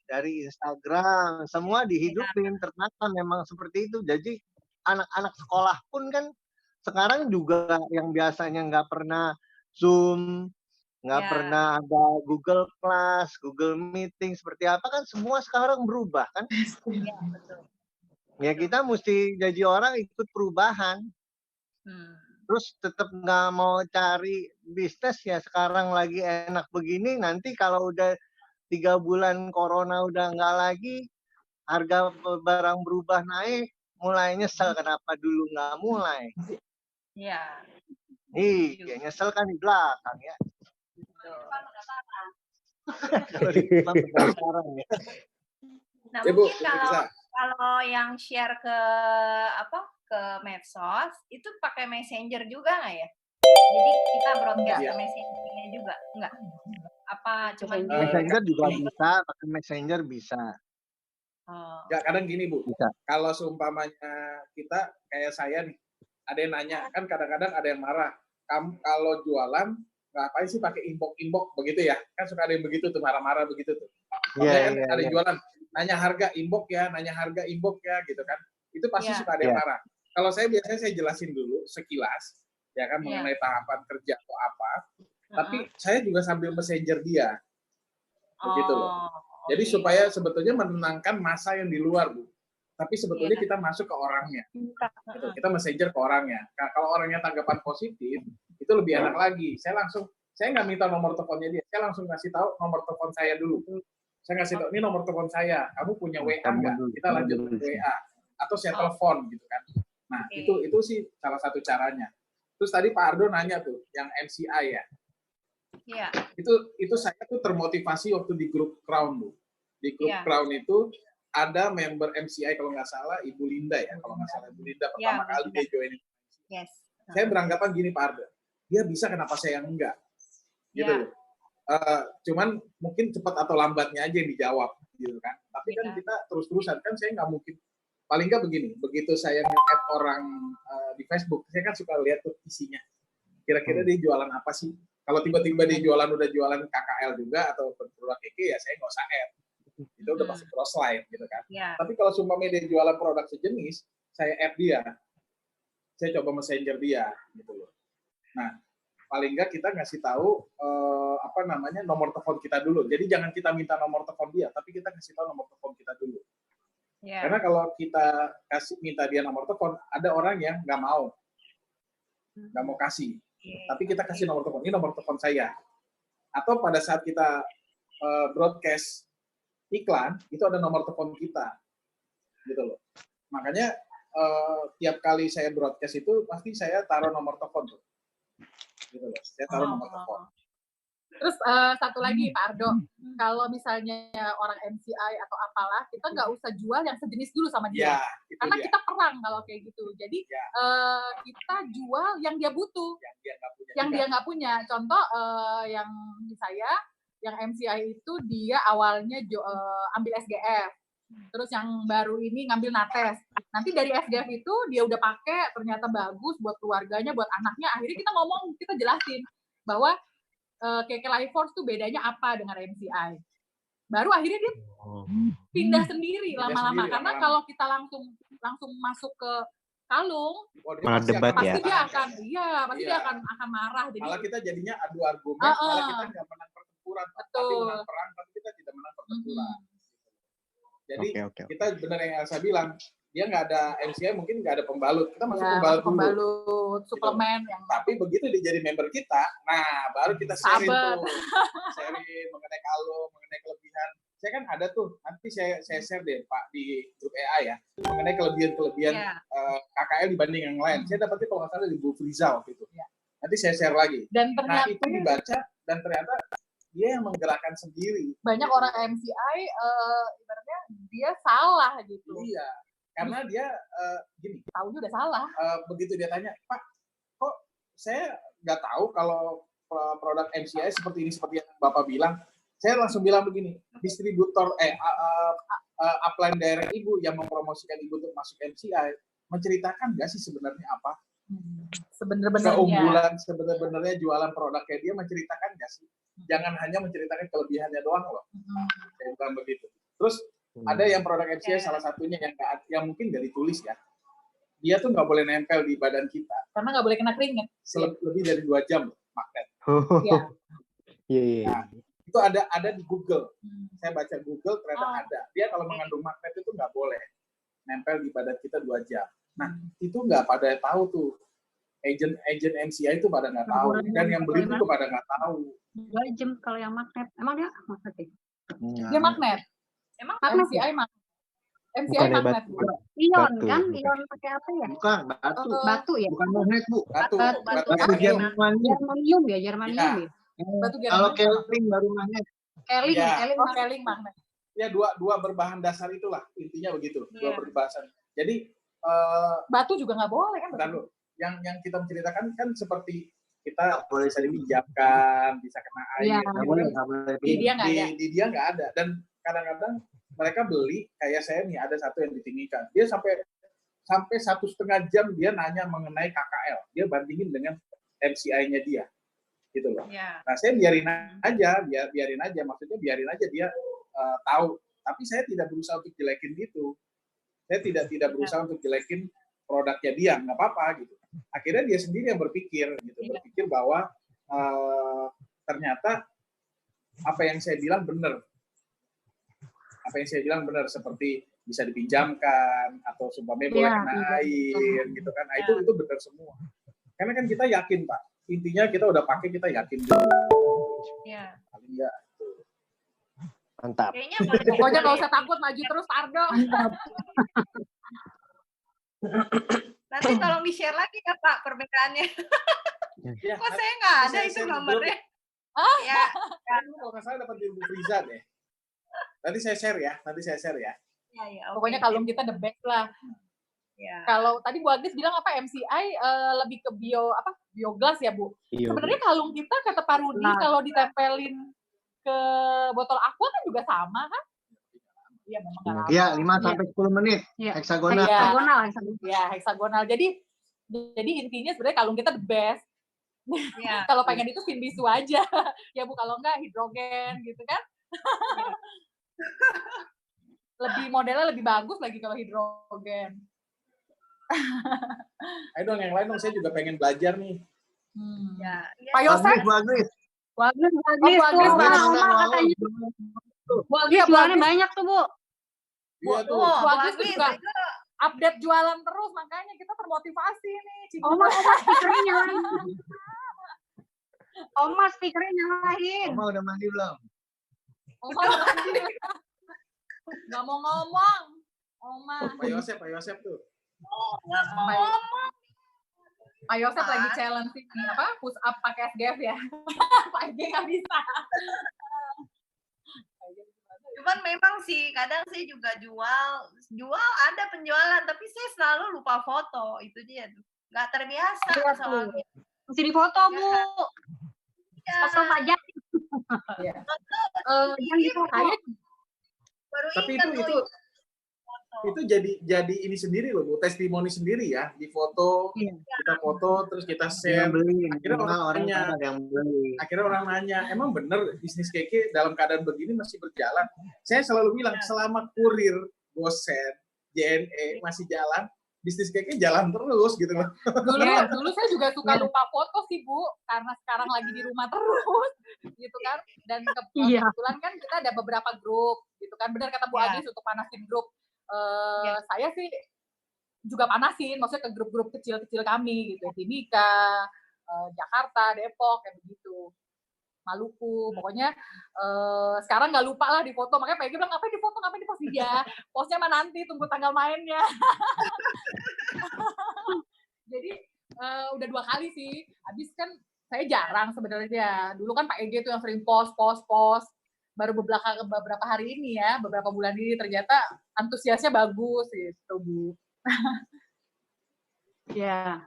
Speaker 5: dari Instagram, semua dihidupin, ternyata memang seperti itu. Jadi anak-anak sekolah pun kan sekarang juga yang biasanya nggak pernah Zoom, nggak pernah ada Google Class, Google Meeting, seperti apa kan semua sekarang berubah kan? Iya, betul. Ya kita mesti jadi orang ikut perubahan. Terus tetap nggak mau cari bisnis ya sekarang lagi enak begini, nanti kalau udah 3 bulan corona udah nggak lagi, harga barang berubah naik, mulai nyesel kenapa dulu nggak mulai.
Speaker 1: Iya.
Speaker 5: Iya, nyesel kan di belakang ya.
Speaker 1: Nah, mungkin kalau yang share ke medsos itu pakai messenger juga nggak ya? Jadi kita broadcast ke messengernya juga enggak? Apa cuma
Speaker 5: messenger juga bisa, pakai messenger bisa.
Speaker 2: Enggak, kadang gini Bu, kalau seumpamanya kita kayak saya nih, ada yang nanya, kan kadang-kadang ada yang marah, kamu kalau jualan ngapain sih pakai inbox begitu ya? Kan suka ada yang begitu tuh, marah-marah begitu tuh. Ada yang jualan, nanya harga inbox ya, gitu kan. Itu pasti suka ada yang marah. Kalau saya biasanya saya jelasin dulu sekilas, ya kan, mengenai tahapan kerja atau apa. Tapi saya juga sambil messenger dia, begitu loh. Jadi supaya sebetulnya menenangkan masa yang di luar, Bu. Tapi sebetulnya kita masuk ke orangnya. Gitu. Kita messenger ke orangnya. Nah, kalau orangnya tanggapan positif, itu lebih enak lagi. Saya nggak minta nomor teleponnya dia. Saya langsung kasih tahu nomor telepon saya dulu. Saya ngasih tahu, ini nomor telepon saya. Kamu punya WA nggak? Kita lanjut ke WA. Atau saya telepon, gitu kan. Nah, itu sih salah satu caranya. Terus tadi Pak Ardo nanya tuh, yang MCI ya. Iya. Itu saya tuh termotivasi waktu di grup Crown, Bu. Di grup Crown itu ada member MCI kalau nggak salah Ibu Linda ya, kalau nggak salah Ibu Linda pertama kali dia join. Saya beranggapan gini Pak Ardo, dia bisa kenapa saya yang enggak? Gitu loh. Cuman mungkin cepat atau lambatnya aja yang dijawab, gitu kan. Tapi kan kita terus-terusan, kan saya nggak mungkin. Paling nggak begini, begitu saya nge-add orang di Facebook, saya kan suka lihat tuh isinya. Kira-kira dia jualan apa sih? Kalau tiba-tiba dia udah jualan KKL juga atau produk keke, ya saya nggak usah add. Itu udah pasti cross line gitu kan. Tapi kalau sumpamanya dia jualan produk sejenis, saya add dia. Saya coba messenger dia gitu loh. Nah, paling nggak kita ngasih tahu nomor telepon kita dulu. Jadi jangan kita minta nomor telepon dia, tapi kita kasih tahu nomor telepon kita dulu. Karena kalau kita minta dia nomor telepon, ada orang yang nggak mau kasih. Tapi kita kasih nomor telepon, ini nomor telepon saya. Atau pada saat kita broadcast iklan, itu ada nomor telepon kita. Gitu loh. Makanya tiap kali saya broadcast itu, pasti saya taruh nomor telepon tuh. Gitu loh. Saya taruh nomor telepon.
Speaker 3: Terus satu lagi Pak Ardo, kalau misalnya orang MCI atau apalah, kita nggak usah jual yang sejenis dulu sama dia. Karena kita perang kalau kayak gitu. Jadi kita jual yang dia butuh, yang dia nggak punya. Contoh yang saya, yang MCI itu dia awalnya ambil SGF. Terus yang baru ini ngambil Nates. Nanti dari SGF itu dia udah pakai, ternyata bagus buat keluarganya, buat anaknya. Akhirnya kita jelasin bahwa Keke Life Force tuh bedanya apa dengan MCI. Baru akhirnya dia pindah sendiri lama-lama. Karena kalau kita langsung masuk ke kalung,
Speaker 7: malah debat
Speaker 3: pasti
Speaker 7: ya.
Speaker 3: dia akan marah. Jadi
Speaker 2: malah kita jadinya adu argumen, malah kita nggak menang pertempuran, tapi menang perang, tapi kita tidak menang pertempuran. Jadi kita benar yang Elsa bilang, dia nggak ada MCI, mungkin nggak ada pembalut. Kita masuk
Speaker 3: pembalut, suplemen.
Speaker 2: Gitu. Tapi begitu dia jadi member kita, nah baru kita sharing tuh. Sharing mengenai kalung, mengenai kelebihan. Saya kan ada tuh, nanti saya share deh Pak di grup EA ya, mengenai kelebihan KKL dibanding yang lain. Saya dapetnya kalau nggak salah di Bu Friza waktu itu. Nanti saya share lagi.
Speaker 3: Dan ternyata,
Speaker 2: nah itu dibaca, dan ternyata dia yang menggerakkan sendiri.
Speaker 3: Banyak orang MCI, ibaratnya dia salah gitu.
Speaker 2: Iya. Karena dia gini,
Speaker 3: tahunya udah salah.
Speaker 2: Begitu dia tanya, Pak, kok saya nggak tahu kalau produk MCI seperti ini, seperti yang Bapak bilang. Saya langsung bilang begini, distributor upline daerah Ibu yang mempromosikan Ibu untuk masuk MCI, menceritakan nggak sih sebenarnya apa? Keunggulan sebenarnya jualan produknya dia, menceritakan nggak sih? Jangan hanya menceritakan kelebihannya doang loh. Saya bilang begitu. Terus ada yang produk MCI salah satunya yang mungkin nggak ditulis ya. Dia tuh nggak boleh nempel di badan kita.
Speaker 3: Karena nggak boleh kena keringat.
Speaker 2: Lebih dari 2 jam magnet.
Speaker 7: Iya.
Speaker 2: Nah, itu ada di Google. Saya baca Google ternyata ada. Dia kalau mengandung magnet itu nggak boleh nempel di badan kita 2 jam. Nah, itu nggak pada tahu tuh. Agent MCI itu pada nggak tahu. Dan yang beli itu pada nggak tahu.
Speaker 4: 2 jam kalau yang magnet. Emang dia magnet?
Speaker 3: Dia magnet.
Speaker 1: Emang
Speaker 4: Magnet
Speaker 3: MCI magnet. MCI
Speaker 7: Bukannya
Speaker 3: magnet.
Speaker 7: batu.
Speaker 4: Ion
Speaker 7: Batu,
Speaker 4: kan?
Speaker 7: bukan.
Speaker 4: Ion pakai apa ya?
Speaker 5: Bukan, batu.
Speaker 4: Batu ya?
Speaker 5: Bukan magnet, Bu.
Speaker 2: Batu
Speaker 5: Batu
Speaker 2: Jerman.
Speaker 5: Jerman.
Speaker 4: Germanium ya.
Speaker 3: Batu
Speaker 5: Kalau
Speaker 3: Germanium.
Speaker 5: Keling baru magnet.
Speaker 4: Keling,
Speaker 2: Ya.
Speaker 4: keling
Speaker 3: Oh, Keling magnet.
Speaker 2: Ya dua berbahan dasar itulah intinya begitu. Dua
Speaker 1: Iya.
Speaker 2: berbahan. Jadi
Speaker 3: Batu juga nggak boleh kan?
Speaker 2: bentar dulu. Yang kita menceritakan kan seperti kita bisa dipinjamkan, bisa kena air.
Speaker 4: Iya.
Speaker 5: Nggak boleh, nggak boleh.
Speaker 3: Di dia nggak ada.
Speaker 2: Di dia nggak ada. Dan kadang-kadang mereka beli kayak saya nih ada satu yang ditinggikan. Dia sampai 1,5 jam dia nanya mengenai KKL. Dia bandingin dengan MCI-nya dia, gitu loh.
Speaker 1: Ya.
Speaker 2: Nah saya biarin aja. Maksudnya biarin aja dia tahu. Tapi saya tidak berusaha untuk jelekin gitu. Saya tidak berusaha untuk jelekin produknya dia, nggak apa-apa gitu. Akhirnya dia sendiri yang berpikir gitu, berpikir bahwa ternyata apa yang saya bilang benar. Apa yang saya bilang benar, seperti bisa dipinjamkan atau sumpahnya boleh kena air gitu kan. Nah, itu benar semua. Karena kan kita yakin, Pak. Intinya kita udah pakai, kita yakin dulu.
Speaker 1: Iya.
Speaker 2: Paling enggak.
Speaker 7: Mantap.
Speaker 1: Kayaknya
Speaker 3: Pokoknya nggak usah takut, maju terus Tardo.
Speaker 1: Nanti tolong di-share lagi ya Pak perbedaannya.
Speaker 2: Ya,
Speaker 1: Kok saya nggak ada
Speaker 2: saya
Speaker 1: itu
Speaker 2: share di
Speaker 1: nomornya?
Speaker 3: Ah.
Speaker 1: Ya.
Speaker 2: kalau nggak salah dapat di Bu Friza deh. Nanti saya share ya.
Speaker 1: Ya, ya,
Speaker 3: Pokoknya kalung kita the best lah.
Speaker 1: Ya.
Speaker 3: Kalau tadi Bu Agnes bilang apa MCI lebih ke biogas ya Bu.
Speaker 7: Iya,
Speaker 3: Sebenarnya kalung kita kata Pak Rudi kalau ditempelin ke botol aqua kan juga sama kan? Iya memang nggak lama.
Speaker 5: Iya, 5-10 menit.
Speaker 4: Iya.
Speaker 5: Heksagonal.
Speaker 3: Ya heksagonal. Jadi intinya sebenarnya kalung kita the best.
Speaker 1: Ya.
Speaker 3: Kalau pengen itu Finbisu aja. Ya Bu, kalau enggak hidrogen gitu kan. Modelnya lebih bagus lagi kalau hidrogen.
Speaker 2: Ayo dong yang lain dong, saya juga pengen belajar nih.
Speaker 1: Ya.
Speaker 3: Pak Yosef,
Speaker 5: Bagus.
Speaker 4: Bagus
Speaker 3: Bu
Speaker 4: tuh.
Speaker 3: Agnes
Speaker 4: Mama katanya. Bu Agnes jualannya banyak tuh, Bu.
Speaker 2: Iya tuh.
Speaker 3: Bu Agnes tuh
Speaker 1: Agnes
Speaker 3: juga update jualan terus, makanya kita termotivasi nih.
Speaker 4: Oma speakernya nyalain. Oma speakernya nyalain.
Speaker 5: Oma udah mandi belum?
Speaker 3: Nggak mau ngomong. Oma.
Speaker 2: Pak Yosef tuh.
Speaker 3: Pak Yosef lagi challenge ini apa? Push up pakai SGF ya. Pak Ege nggak bisa.
Speaker 1: Cuman memang sih kadang saya juga jual ada penjualan tapi saya selalu lupa foto, itu dia tuh. Nggak terbiasa soalnya.
Speaker 4: Mesti difoto, Bu.
Speaker 1: Ya.
Speaker 4: Foto pajak.
Speaker 3: Yang itu saya
Speaker 1: Baru
Speaker 2: Tapi
Speaker 1: ingat
Speaker 2: itu jadi ini sendiri loh, Bu, testimoni sendiri ya, di foto, kita foto terus kita share. Akhirnya orang nanya, emang bener bisnis Keke dalam keadaan begini masih berjalan? Saya selalu bilang selama kurir, Gosen, JNE masih jalan, bisnis Keke jalan terus gitu loh.
Speaker 3: Dulu saya juga suka lupa foto sih Bu, karena sekarang lagi di rumah terus gitu kan. Dan kebetulan kan kita ada beberapa grup gitu kan. Benar kata Bu Agnes untuk panasin grup. Saya sih juga panasin, maksudnya ke grup-grup kecil-kecil kami gitu, Timika, Jakarta, Depok kayak begitu, Maluku, pokoknya sekarang nggak lupa lah di foto. Makanya Pak Ege bilang ngapain di foto, ngapain di post dia, postnya mah nanti tunggu tanggal mainnya. Jadi udah 2 kali sih, habis kan saya jarang sebenarnya. Dulu kan Pak Ege tuh yang sering post. Baru beberapa hari ini ya, beberapa bulan ini ternyata antusiasnya bagus gitu, Bu.
Speaker 4: Ya.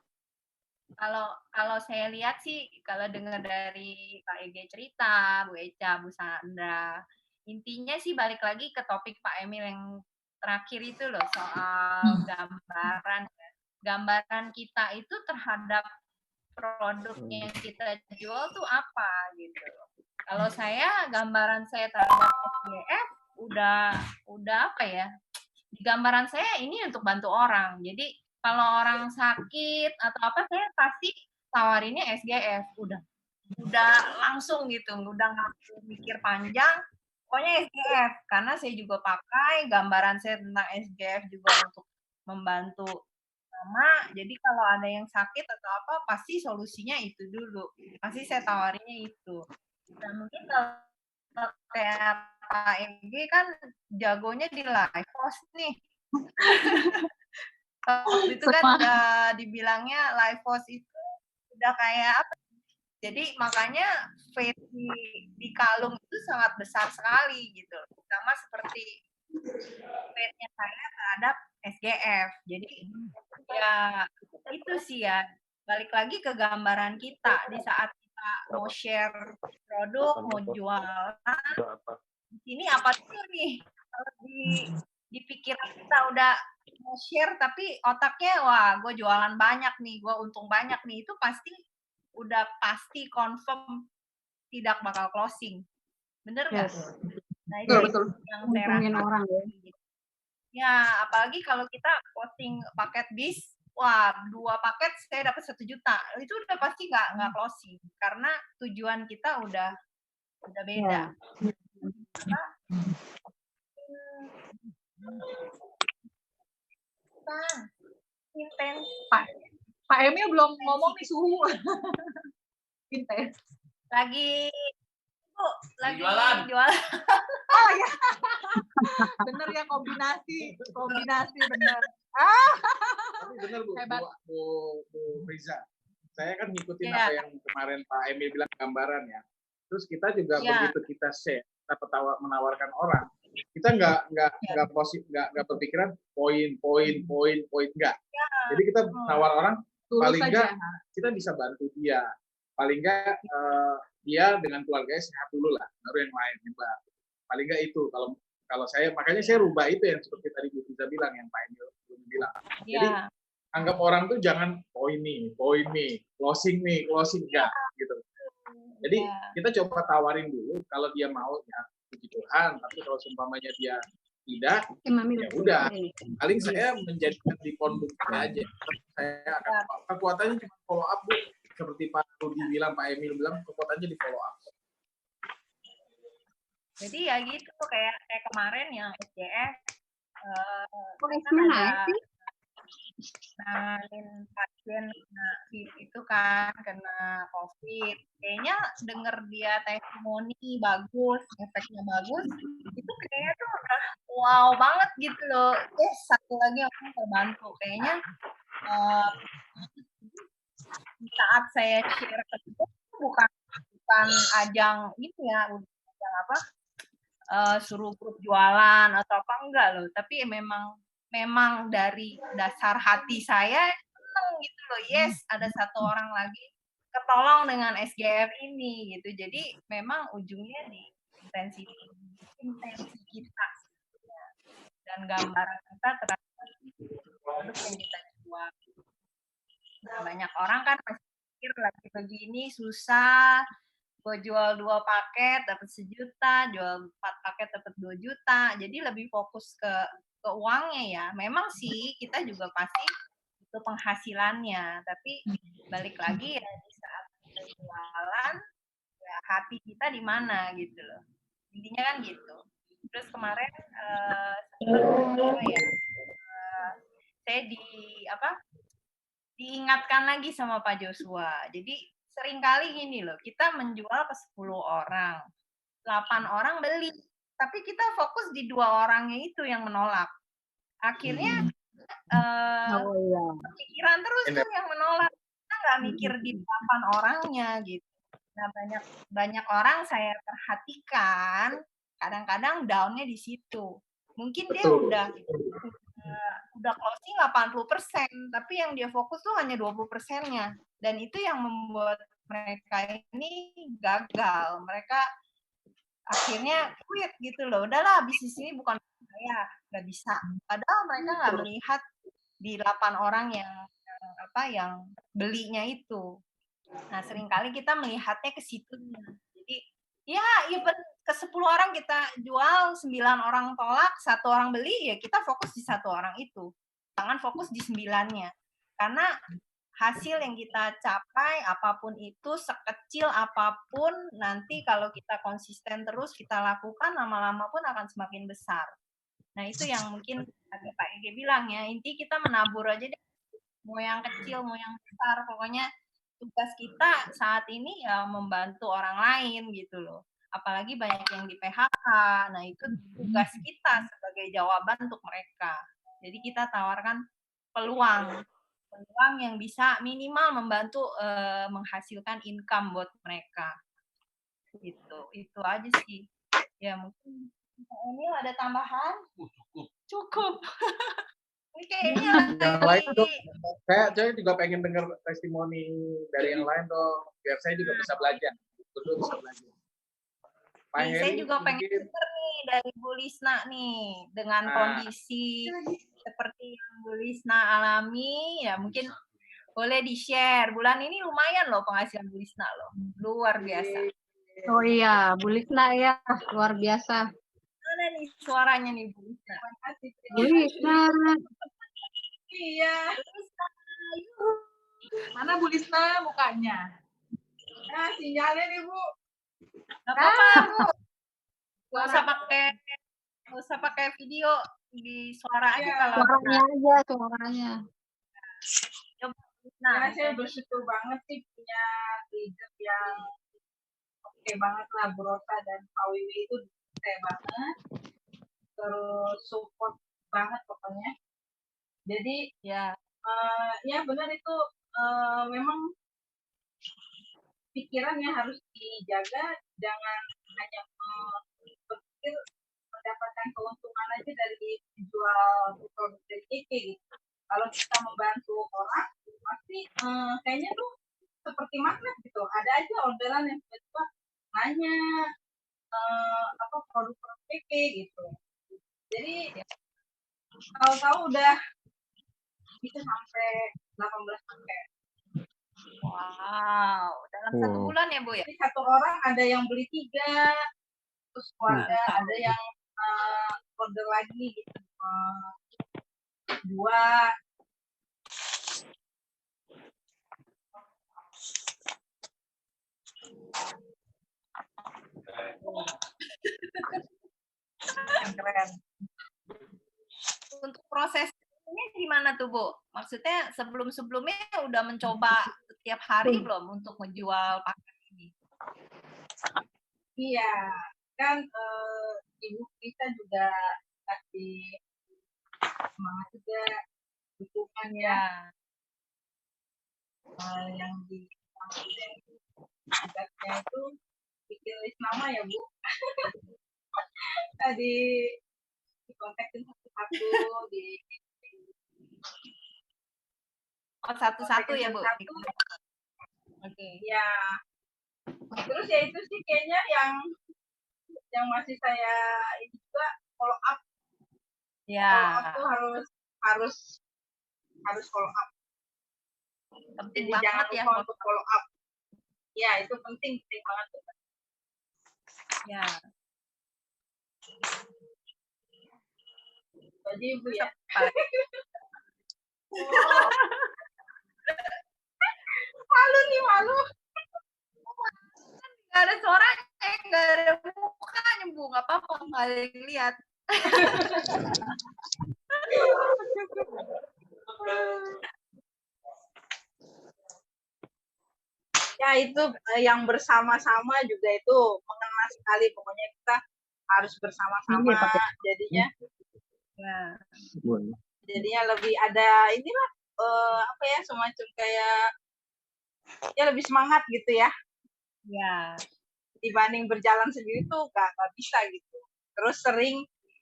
Speaker 1: Kalau saya lihat sih, kalau dengar dari Pak Ege cerita, Bu Eca, Bu Sandra, intinya sih balik lagi ke topik Pak Emil yang terakhir itu loh, soal gambaran kita itu terhadap produknya yang kita jual tuh apa gitu. Kalau saya, gambaran saya terhadap SGF udah apa ya? Di gambaran saya ini untuk bantu orang. Jadi kalau orang sakit atau apa, saya pasti tawarinnya SGF. Udah langsung gitu, udah nggak mikir panjang. Pokoknya SGF, karena saya juga pakai gambaran saya tentang SGF juga untuk membantu sama. Jadi kalau ada yang sakit atau apa, pasti solusinya itu dulu. Pasti saya tawarinnya itu. Dan mungkin kalau kayak Pak Egi kan jagonya di live post nih. Waktu itu kan dibilangnya live post itu udah kayak apa? Jadi makanya faith di kalung itu sangat besar sekali gitu. Sama seperti faith-nya saya terhadap SGF. Jadi ya itu sih ya. Balik lagi ke gambaran kita di saat kita mau share produk, mau jualan. Di sini apa tuh nih? Kalau di pikiran kita udah mau share tapi otaknya wah gue jualan banyak nih, gue untung banyak nih, itu udah pasti confirm tidak bakal closing. Bener nggak?
Speaker 4: Yes.
Speaker 1: Nah itu
Speaker 4: Betul.
Speaker 1: yang saya rasa.
Speaker 4: Orang, ya.
Speaker 1: Ya, apalagi kalau kita posting paket bis, wah 2 paket saya dapat 1 juta. Itu udah pasti nggak closing karena tujuan kita udah beda. Intens.
Speaker 3: Pak Emil belum ngomong nih suhu. Intens.
Speaker 1: Lagi
Speaker 2: jualan.
Speaker 3: Oh ya. Bener ya, kombinasi bener.
Speaker 2: Tapi bener Bu,
Speaker 3: Hebat.
Speaker 2: Bu Riza. Saya kan ngikutin apa yang kemarin Pak Emil bilang gambaran ya. Terus kita juga begitu kita share, kita menawarkan orang, kita nggak berpikiran poin enggak. Jadi kita menawar orang, paling enggak kita bisa bantu dia, paling enggak dia dengan keluarganya sehat dulu lah, baru yang lain hebat. Paling enggak itu kalau saya, makanya saya rubah itu yang seperti tadi Bu Riza bilang, yang Pak Emil bilang. Jadi anggap orang tuh jangan poin nih, closing enggak gitu. Jadi kita coba tawarin dulu, kalau dia mau ya puji Tuhan, tapi kalau seumpamanya dia tidak, ya udah. Paling saya menjadikan di konbuk aja. Saya akan kekuatannya cuma follow up Bu, seperti Pak Rudi bilang, Pak Emil bilang, kekuatannya di follow up.
Speaker 1: Jadi ya gitu, kayak kemarin yang SGF nanganin pasien itu kan kena COVID, kayaknya denger dia testimoni bagus, efeknya bagus, itu kayaknya tuh udah wow banget gitu loh. Satu lagi aku terbantu, kayaknya di saat saya share ke itu bukan ajang ini ya, ajang apa, suruh grup jualan atau apa, enggak loh, tapi memang dari dasar hati saya seneng gitu loh, ada satu orang lagi ketolong dengan SGF ini gitu. Jadi memang ujungnya di intensi kita dan gambaran kita terhadap produk yang kita jual. Nah, banyak orang kan pasti pikir lagi begini susah, gue jual 2 paket dapat 1 juta, jual 4 paket dapat 2 juta. Jadi lebih fokus ke uangnya ya. Memang sih kita juga pasti itu penghasilannya, tapi balik lagi ya di saat kita jualan, ya hati kita di mana gitu loh. Intinya kan gitu. Terus kemarin saya diingatkan lagi sama Pak Joshua. Jadi seringkali gini loh, kita menjual ke 10 orang, 8 orang beli, tapi kita fokus di 2 orangnya itu yang menolak. Akhirnya pikiran terus tuh yang menolak, kita nggak mikir di 8 orangnya gitu. Nah banyak orang saya perhatikan kadang-kadang down-nya di situ. Mungkin dia udah closing 80%, tapi yang dia fokus tuh hanya 20%-nya. Dan itu yang membuat mereka ini gagal. Mereka akhirnya quit gitu loh. Udahlah, bisnis ini bukan saya, nggak bisa. Padahal mereka nggak melihat di 8 orang yang belinya itu. Nah, seringkali kita melihatnya ke situ. Jadi, ya even ke 10 orang kita jual, 9 orang tolak, 1 orang beli, ya kita fokus di 1 orang itu. Jangan fokus di 9-nya. Karena hasil yang kita capai, apapun itu, sekecil apapun, nanti kalau kita konsisten terus kita lakukan, lama-lama pun akan semakin besar. Nah, itu yang mungkin tadi Pak Ege bilang ya, inti kita menabur aja deh. Mau yang kecil, mau yang besar, pokoknya tugas kita saat ini ya membantu orang lain gitu loh. apalagi banyak yang di PHK. Nah, itu tugas kita sebagai jawaban untuk mereka. Jadi kita tawarkan peluang yang bisa minimal membantu menghasilkan income buat mereka. Gitu. Itu aja sih. Ya mungkin ini ada tambahan? Cukup. Ini kayaknya
Speaker 2: yang lain dong. Saya juga pengen dengar testimoni dari yang lain dong, biar saya juga bisa belajar. Betul bisa belajar.
Speaker 1: Saya juga pengen dengar nih dari Bu Lisna nih, dengan kondisi seperti yang Bu Lisna alami, ya mungkin boleh di-share. Bulan ini lumayan loh penghasilan Bu Lisna loh, luar biasa.
Speaker 4: Oh iya, Bu Lisna ya, luar biasa.
Speaker 1: Mana nih suaranya nih Bu Lisna?
Speaker 4: Bu Lisna.
Speaker 3: Iya. Mana Bu Lisna mukanya? Nah, sinyalnya nih Bu.
Speaker 1: Gak apa-apa Bu. Gak usah pakai video, di suara aja kalau.
Speaker 4: Suaranya aja, suaranya.
Speaker 3: Nah, saya bersyukur banget sih punya leader yang oke banget lah, Bu Rosa dan Pak Wiwi itu oke banget. Terus support banget pokoknya. Jadi ya benar itu memang pikirannya harus dijaga, jangan hanya berpikir mendapatkan keuntungan aja dari jual produk DJK gitu. Kalau kita membantu orang, pasti kayaknya tuh seperti magnet gitu. Ada aja orderan yang tiba-tiba nanya apa produk DJK gitu. Jadi tahu-tahu udah bisa sampai 18 paket.
Speaker 1: Wow, dalam 1 bulan ya Bu ya?
Speaker 3: Jadi 1 orang ada yang beli 3, terus keluarga ada yang order lagi gitu, 2. Keren.
Speaker 1: Untuk prosesnya gimana tuh Bu? Maksudnya sebelum-sebelumnya udah mencoba setiap hari belum untuk menjual paket ini?
Speaker 3: Iya, kan Ibu kita juga kasih semangat juga, dukungan ya. Yang di adatnya itu bikin list nama ya Bu. Tadi dikontakin satu-satu
Speaker 1: satu-satu ya Bu.
Speaker 3: Oke. Ya. Terus ya itu sih kayaknya yang masih saya ini juga follow up. Ya. Follow up tuh harus follow up.
Speaker 1: Penting
Speaker 3: jadi
Speaker 1: banget
Speaker 3: jangan
Speaker 1: ya
Speaker 3: lupa untuk follow up. Ya itu penting banget.
Speaker 1: Ya.
Speaker 3: Jadi Ibu ya. Malu.
Speaker 1: Gak ada suaranya, gak ada mukanya Bu, gak apa-apa, gak ada yang lihat.
Speaker 3: Ya itu yang bersama-sama juga itu mengena sekali, pokoknya kita harus bersama-sama jadinya.
Speaker 1: Ya.
Speaker 3: Jadinya lebih ada inilah apa ya, semacam kayak ya lebih semangat gitu ya.
Speaker 1: Ya.
Speaker 3: Dibanding berjalan sendiri tuh gak bisa gitu. Terus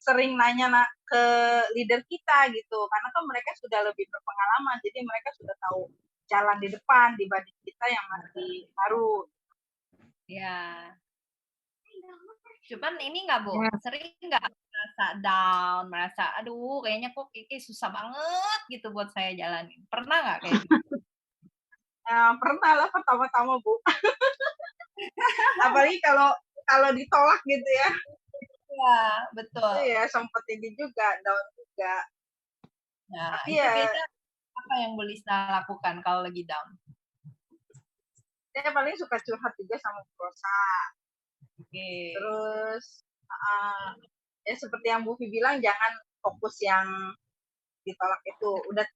Speaker 3: sering nanya ke leader kita gitu, karena kan mereka sudah lebih berpengalaman, jadi mereka sudah tahu jalan di depan dibanding kita yang masih baru.
Speaker 1: Ya. Cuman ini nggak Bu, sering nggak merasa down, merasa aduh kayaknya kok Kiki susah banget gitu buat saya jalanin. Pernah nggak kayak gitu?
Speaker 3: Pernah lah pertama-tama Bu. Apalagi kalau ditolak gitu ya.
Speaker 1: Iya, betul.
Speaker 3: Iya, sempat ini juga, down juga.
Speaker 1: Nah, itu biasa apa yang Bu Lisna lakukan kalau lagi down?
Speaker 3: Saya paling suka curhat juga sama Bu Rosa.
Speaker 1: Oke.
Speaker 3: Terus ya seperti yang Bu Vi bilang, jangan fokus yang ditolak itu, udah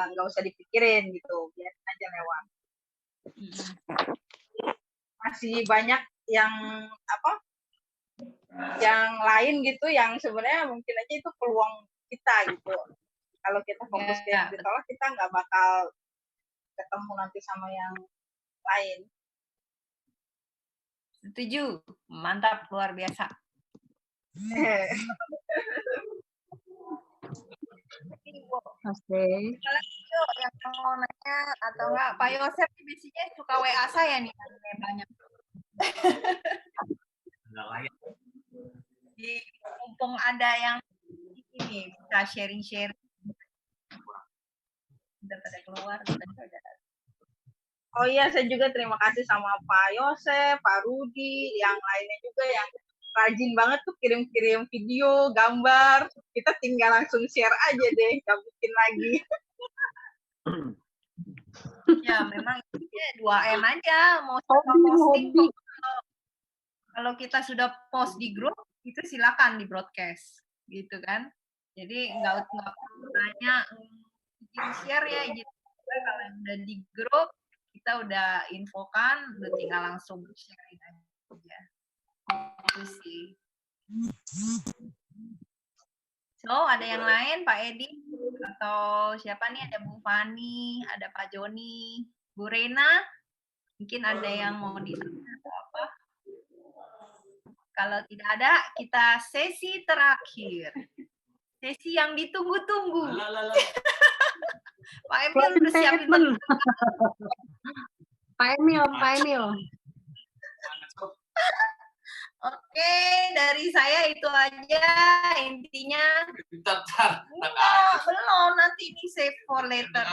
Speaker 3: nggak usah dipikirin gitu, biarin aja lewat. Masih banyak yang
Speaker 8: yang lain gitu yang sebenarnya mungkin aja itu peluang kita gitu. Kalau kita fokus ke yang ditolak, kita nggak bakal ketemu nanti sama yang lain.
Speaker 1: Setuju, mantap, luar biasa.
Speaker 4: Oke.
Speaker 1: Yang mau nanya atau enggak, Pak Yosef biasanya suka WA saya nih, banyak. Mumpung ada yang ini bisa sharing-sharing. Udah pada keluar.
Speaker 8: Oh iya, saya juga terima kasih sama Pak Yosef, Pak Rudi, yang lainnya juga yang rajin banget tuh kirim-kirim video, gambar. Kita tinggal langsung share aja deh, nggak bikin lagi.
Speaker 1: Ya, memang 2M aja, mau posting. Kalau kita sudah post di grup, itu silakan di broadcast, gitu kan. Jadi nggak perlu nanya, izin share ya, izin share. Kalau udah di grup, kita udah infokan, udah tinggal langsung share aja. Itu sih. So, ada yang lain, Pak Edi? Atau siapa nih? Ada Bu Fani, ada Pak Joni, Bu Rena? Mungkin ada yang mau ditanya atau apa? Kalau tidak ada, kita sesi terakhir. Sesi yang ditunggu-tunggu. Pak Emil udah siapin.
Speaker 4: Pak Emil.
Speaker 1: Oke, dari saya itu aja intinya. Belum, nanti ini save for later.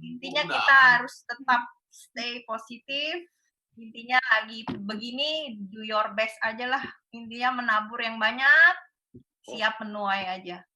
Speaker 1: Intinya kita harus tetap stay positif. Intinya lagi begini, do your best aja lah. Intinya menabur yang banyak, siap menuai aja.